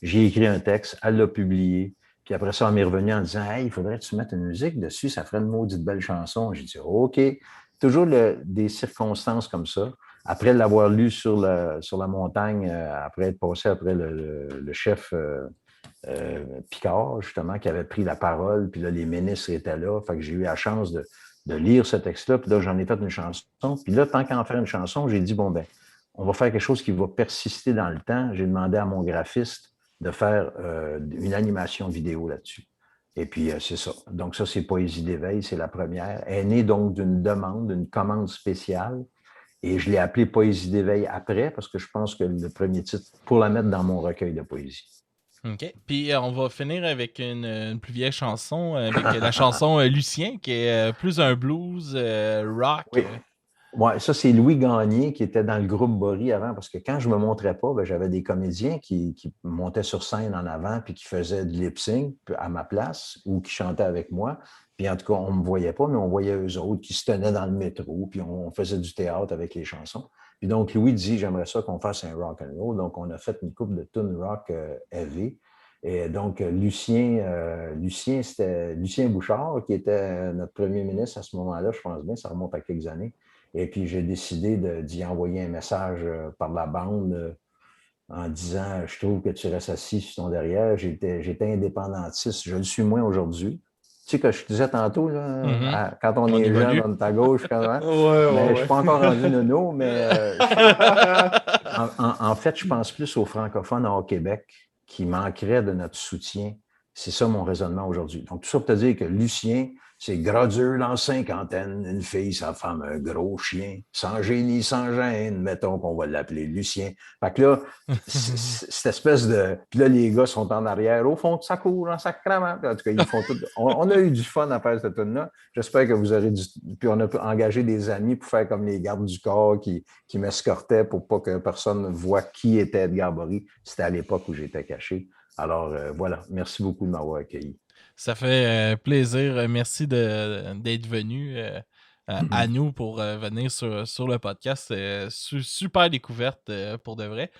J'ai écrit un texte, elle l'a publié. Puis après ça, on m'est revenu en disant « Hey, il faudrait que tu mettes une musique dessus, ça ferait une maudite belle chanson. » J'ai dit « OK. » Toujours des circonstances comme ça. Après l'avoir lu sur la montagne, après être passé après le chef Picard, justement, qui avait pris la parole, puis là, les ministres étaient là. Fait que j'ai eu la chance de lire ce texte-là, puis là, j'en ai fait une chanson. Puis là, tant qu'à en faire une chanson, j'ai dit « Bon, ben, on va faire quelque chose qui va persister dans le temps. » J'ai demandé à mon graphiste de faire une animation vidéo là-dessus. Et puis, c'est ça. Donc, ça, c'est Poésie d'éveil, c'est la première. Elle est née donc d'une demande, d'une commande spéciale. Et je l'ai appelée Poésie d'éveil après, parce que je pense que le premier titre, pour la mettre dans mon recueil de poésie. OK. Puis, on va finir avec une plus vieille chanson, avec la chanson Lucien, qui est plus un blues rock. Oui. Ouais, ça, c'est Louis Gagné qui était dans le groupe Bory avant, parce que quand je ne me montrais pas, ben, j'avais des comédiens qui montaient sur scène en avant puis qui faisaient du lip-sync à ma place ou qui chantaient avec moi. Puis en tout cas, on ne me voyait pas, mais on voyait eux autres qui se tenaient dans le métro, puis on faisait du théâtre avec les chansons. Puis donc, Louis dit, j'aimerais ça qu'on fasse un rock and roll. Donc, on a fait une couple de tunes rock heavy. Et donc, Lucien, c'était Lucien Bouchard, qui était notre premier ministre à ce moment-là, je pense bien, ça remonte à quelques années. Et puis, j'ai décidé d'y envoyer un message par la bande en disant « Je trouve que tu restes assis sur ton derrière. » J'étais indépendantiste. Je le suis moins aujourd'hui. Tu sais que je te disais tantôt, là, quand on est jeune, on est à gauche, quand même. Je ne suis pas encore rendu nono, mais En fait, je pense plus aux francophones au Québec qui manqueraient de notre soutien. C'est ça mon raisonnement aujourd'hui. Donc, tout ça pour te dire que Lucien, c'est gradule en cinquantaine, une fille, sa femme, un gros chien, sans génie, sans gêne, mettons qu'on va l'appeler Lucien. Fait que là, cette espèce de... Puis là, les gars sont en arrière, au fond de sa cour, en sacrament. En tout cas, ils font tout... On a eu du fun à faire cette tune-là. J'espère que vous aurez du... Puis on a engagé des amis pour faire comme les gardes du corps qui m'escortaient pour pas que personne ne voie qui était Edgar Bory. C'était à l'époque où j'étais caché. Alors, voilà. Merci beaucoup de m'avoir accueilli. Ça fait plaisir. Merci d'être venu à nous pour venir sur le podcast. Super découverte pour de vrai.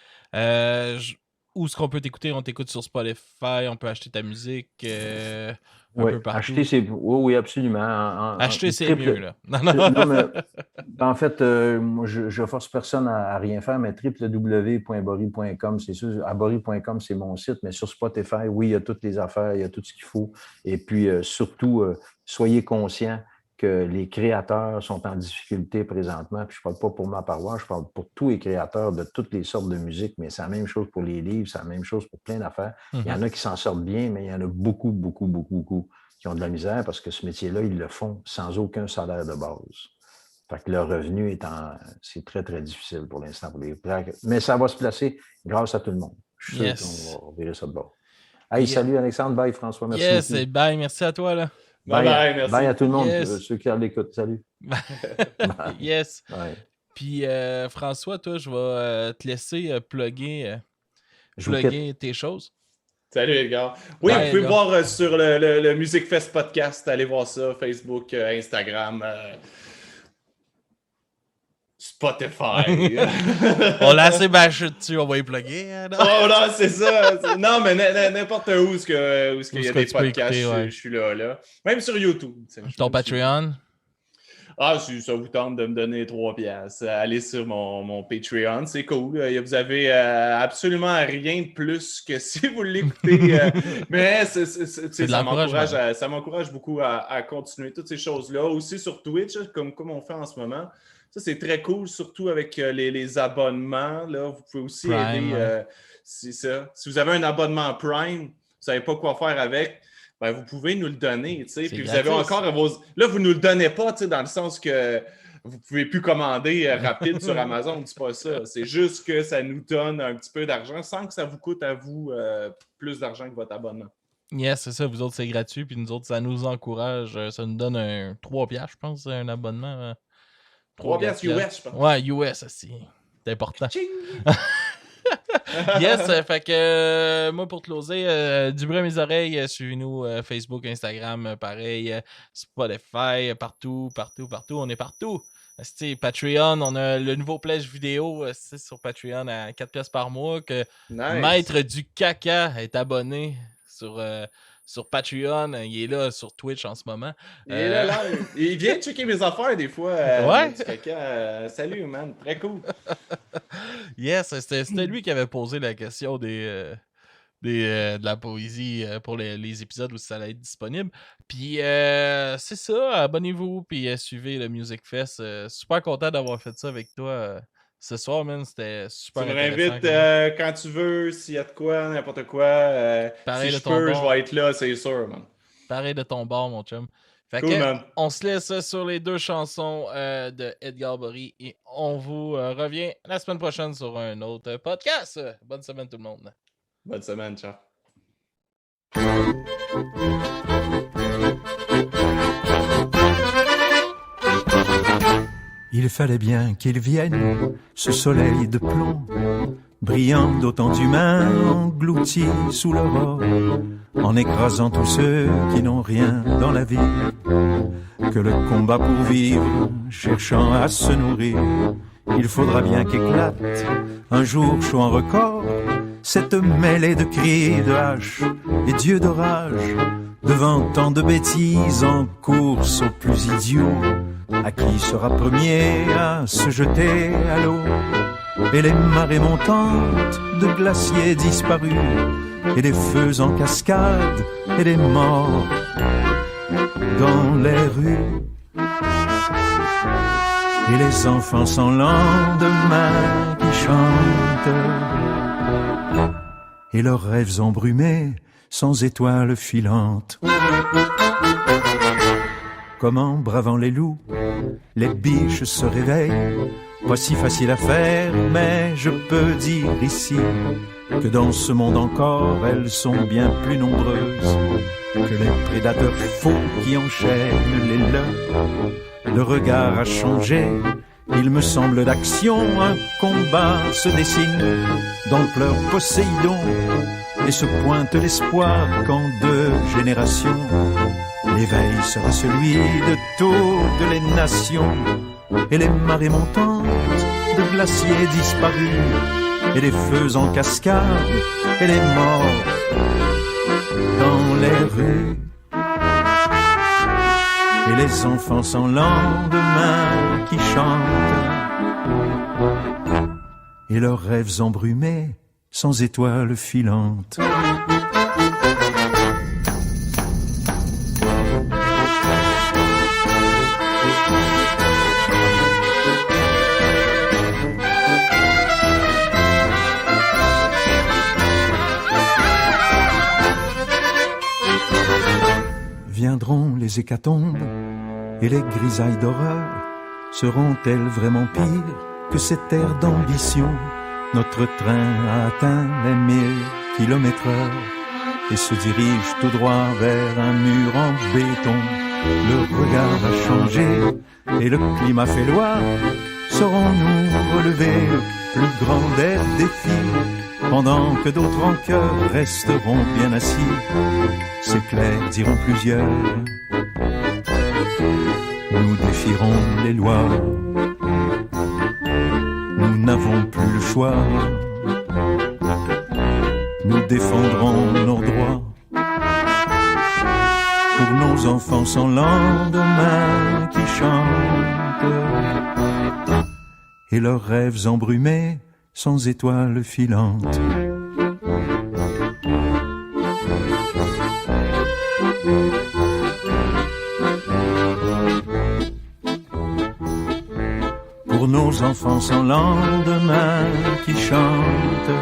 Où est-ce qu'on peut t'écouter? On t'écoute sur Spotify, on peut acheter ta musique un peu partout. Acheter, c'est... Oui, absolument. Acheter, c'est mieux, là. Non, mais, en fait, moi, je force personne à rien faire, mais www.bory.com, c'est sûr. À bory.com, c'est mon site, mais sur Spotify, oui, il y a toutes les affaires, il y a tout ce qu'il faut. Et puis, surtout, soyez conscients que les créateurs sont en difficulté présentement. Puis je ne parle pas pour ma paroisse, je parle pour tous les créateurs de toutes les sortes de musique, mais c'est la même chose pour les livres, c'est la même chose pour plein d'affaires. Il y en a qui s'en sortent bien, mais il y en a beaucoup qui ont de la misère parce que ce métier-là, ils le font sans aucun salaire de base. Fait que leur revenu c'est très, très difficile pour l'instant. Mais ça va se placer grâce à tout le monde. Je suis sûr qu'on va virer ça de bord. Hey, salut Alexandre, bye François, merci beaucoup. Bye, merci à toi, là. Bye, merci. Bye à tout le monde, ceux qui l'écoutent. Salut. Yes. Bye. Puis, François, toi, je vais te laisser plugger tes choses. Salut, Edgar. Oui, vous pouvez voir sur le Music Fest podcast. Allez voir ça. Facebook, Instagram, Spotify. On l'a assez bâché dessus, on va y plugger. Hein, oh non, c'est ça. Non, mais n'importe où il y a des podcasts, écouter, je suis là. Même sur YouTube. Ton Patreon? Ah, si ça vous tente de me donner 3$, allez sur mon Patreon, c'est cool. Vous avez absolument rien de plus que si vous l'écoutez. Mais ça m'encourage beaucoup à continuer toutes ces choses-là. Aussi sur Twitch, comme on fait en ce moment. Ça, c'est très cool, surtout avec les abonnements. Là. Vous pouvez aussi aider. C'est ça. Si vous avez un abonnement Prime, vous ne savez pas quoi faire avec, ben, vous pouvez nous le donner. Puis gratis. Vous avez encore Là, vous ne nous le donnez pas dans le sens que vous ne pouvez plus commander rapide sur Amazon. C'est pas ça. C'est juste que ça nous donne un petit peu d'argent sans que ça vous coûte à vous plus d'argent que votre abonnement. Yes, c'est ça. Vous autres, c'est gratuit. Puis nous autres, ça nous encourage. Ça nous donne 3$, je pense, un abonnement. 3$ US, je pense. Ouais, US aussi. C'est important. Yes, fait que moi, pour closer, du bruit à mes oreilles, suivez-nous Facebook, Instagram, pareil, Spotify, partout. On est partout. C'est Patreon, on a le nouveau pledge vidéo sur Patreon à 4$ par mois que Maître du caca est abonné sur Patreon, il est là sur Twitch en ce moment. Il est là. Il vient checker mes affaires des fois. Ouais. Salut, man. Très cool. Yes, c'était lui qui avait posé la question de la poésie pour les épisodes où ça allait être disponible. Puis c'est ça, abonnez-vous puis suivez le Music Fest. Super content d'avoir fait ça avec toi. Ce soir, man, c'était super intéressant. Tu me réinvites quand tu veux, s'il y a de quoi, n'importe quoi. Si je peux, je vais être là, c'est sûr, man. Pareil de ton bord, mon chum. Fait cool, que, man. on se laisse sur les 2 chansons de Edgar Bory et on vous revient la semaine prochaine sur un autre podcast. Bonne semaine, tout le monde. Bonne semaine, ciao. Il fallait bien qu'il vienne, ce soleil de plomb, brillant d'autant d'humains engloutis sous l'aurore, en écrasant tous ceux qui n'ont rien dans la vie que le combat pour vivre, cherchant à se nourrir. Il faudra bien qu'éclate, un jour chaud en record, cette mêlée de cris, de haches et d'yeux d'orage, devant tant de bêtises en course aux plus idiots. À qui sera premier à se jeter à l'eau? Et les marées montantes de glaciers disparus, et des feux en cascade, et des morts dans les rues. Et les enfants sans lendemain qui chantent. Et leurs rêves embrumés, sans étoiles filantes. Comment, bravant les loups, les biches se réveillent. Pas si facile à faire, mais je peux dire ici que dans ce monde encore, elles sont bien plus nombreuses que les prédateurs faux qui enchaînent les leurs. Le regard a changé, il me semble d'action, un combat se dessine dans pleurs Poséidon et se pointe l'espoir qu'en 2 générations, l'éveil sera celui de toutes les nations. Et les marées montantes de glaciers disparus, et les feux en cascade, et les morts dans les rues. Et les enfants sans lendemain qui chantent, et leurs rêves embrumés sans étoiles filantes. Viendront les hécatombes et les grisailles d'horreur. Seront-elles vraiment pires que cette ère d'ambition? Notre train a atteint les 1000 km/h et se dirige tout droit vers un mur en béton. Le regard a changé et le climat fait loi. Saurons-nous relever le plus grand des défis pendant que d'autres en cœur resteront bien assis? C'est clair, diront plusieurs, nous défierons les lois. Nous n'avons plus le choix. Nous défendrons nos droits pour nos enfants sans lendemain qui chantent et leurs rêves embrumés sans étoiles filantes. Pour nos enfants sans lendemain qui chantent.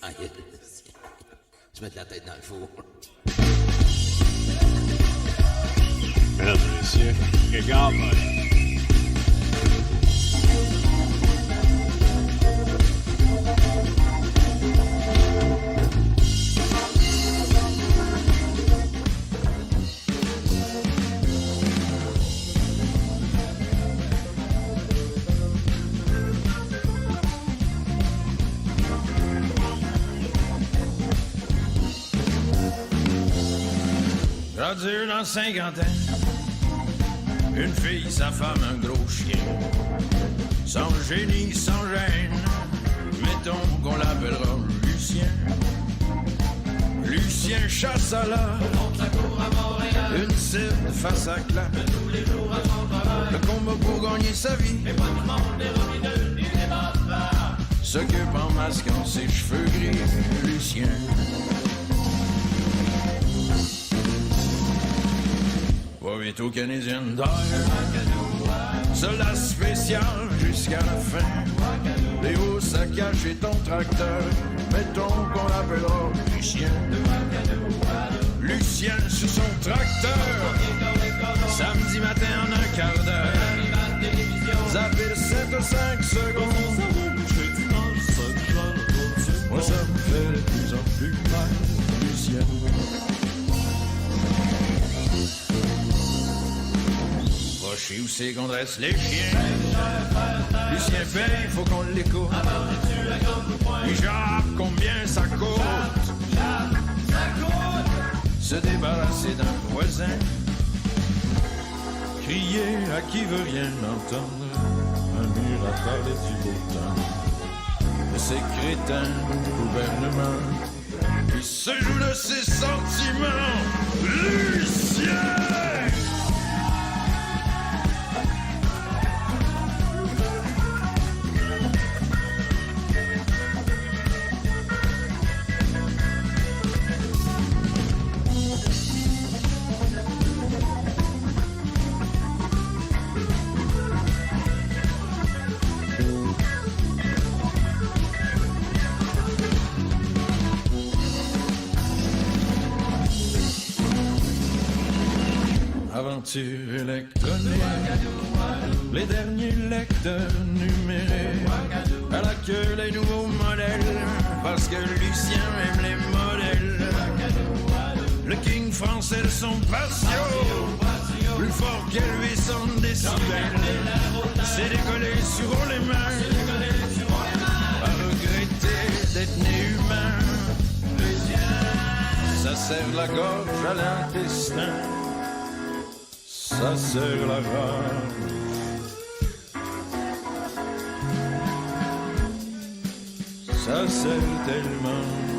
Ah, je mets la tête dans le four. Mesdames et messieurs, regarde-moi. Rendu dans 50 ans, une fille, sa femme, un gros chien. Sans génie, sans gêne, mettons qu'on l'appellera Lucien. Lucien chasse à l'heure, une cible face à clap. Le combat pour gagner sa vie, s'occupe en masquant ses cheveux gris, Lucien. Au Canadien d'air, soldat spécial jusqu'à la fin. Léo, ça cache et ton tracteur, mettons qu'on l'appellera Lucien. Lucien sur son tracteur, samedi matin en un quart d'heure. Zappé de 7 à 5 secondes, moi ça me fait de plus en plus mal, Lucien. Chez où c'est qu'on dresse les chiens. Lucien paye, faut qu'on l'écoute. Puis Jacques, combien ça coûte? Se débarrasser d'un voisin. Crier à qui veut rien entendre. Un mur à parler du beau temps. De ces crétins gouvernement qui se joue de ses sentiments. Lucien! Aventure électronique, les derniers lecteurs numériques, à la queue les nouveaux modèles, parce que Lucien aime les modèles. Le King français de son patio, plus fort que 800 décibels, c'est décollé sur haut les mains, à regretter d'être né humain. Ça serre la gorge à l'intestin. Ça serre la rage. Ça serre tellement.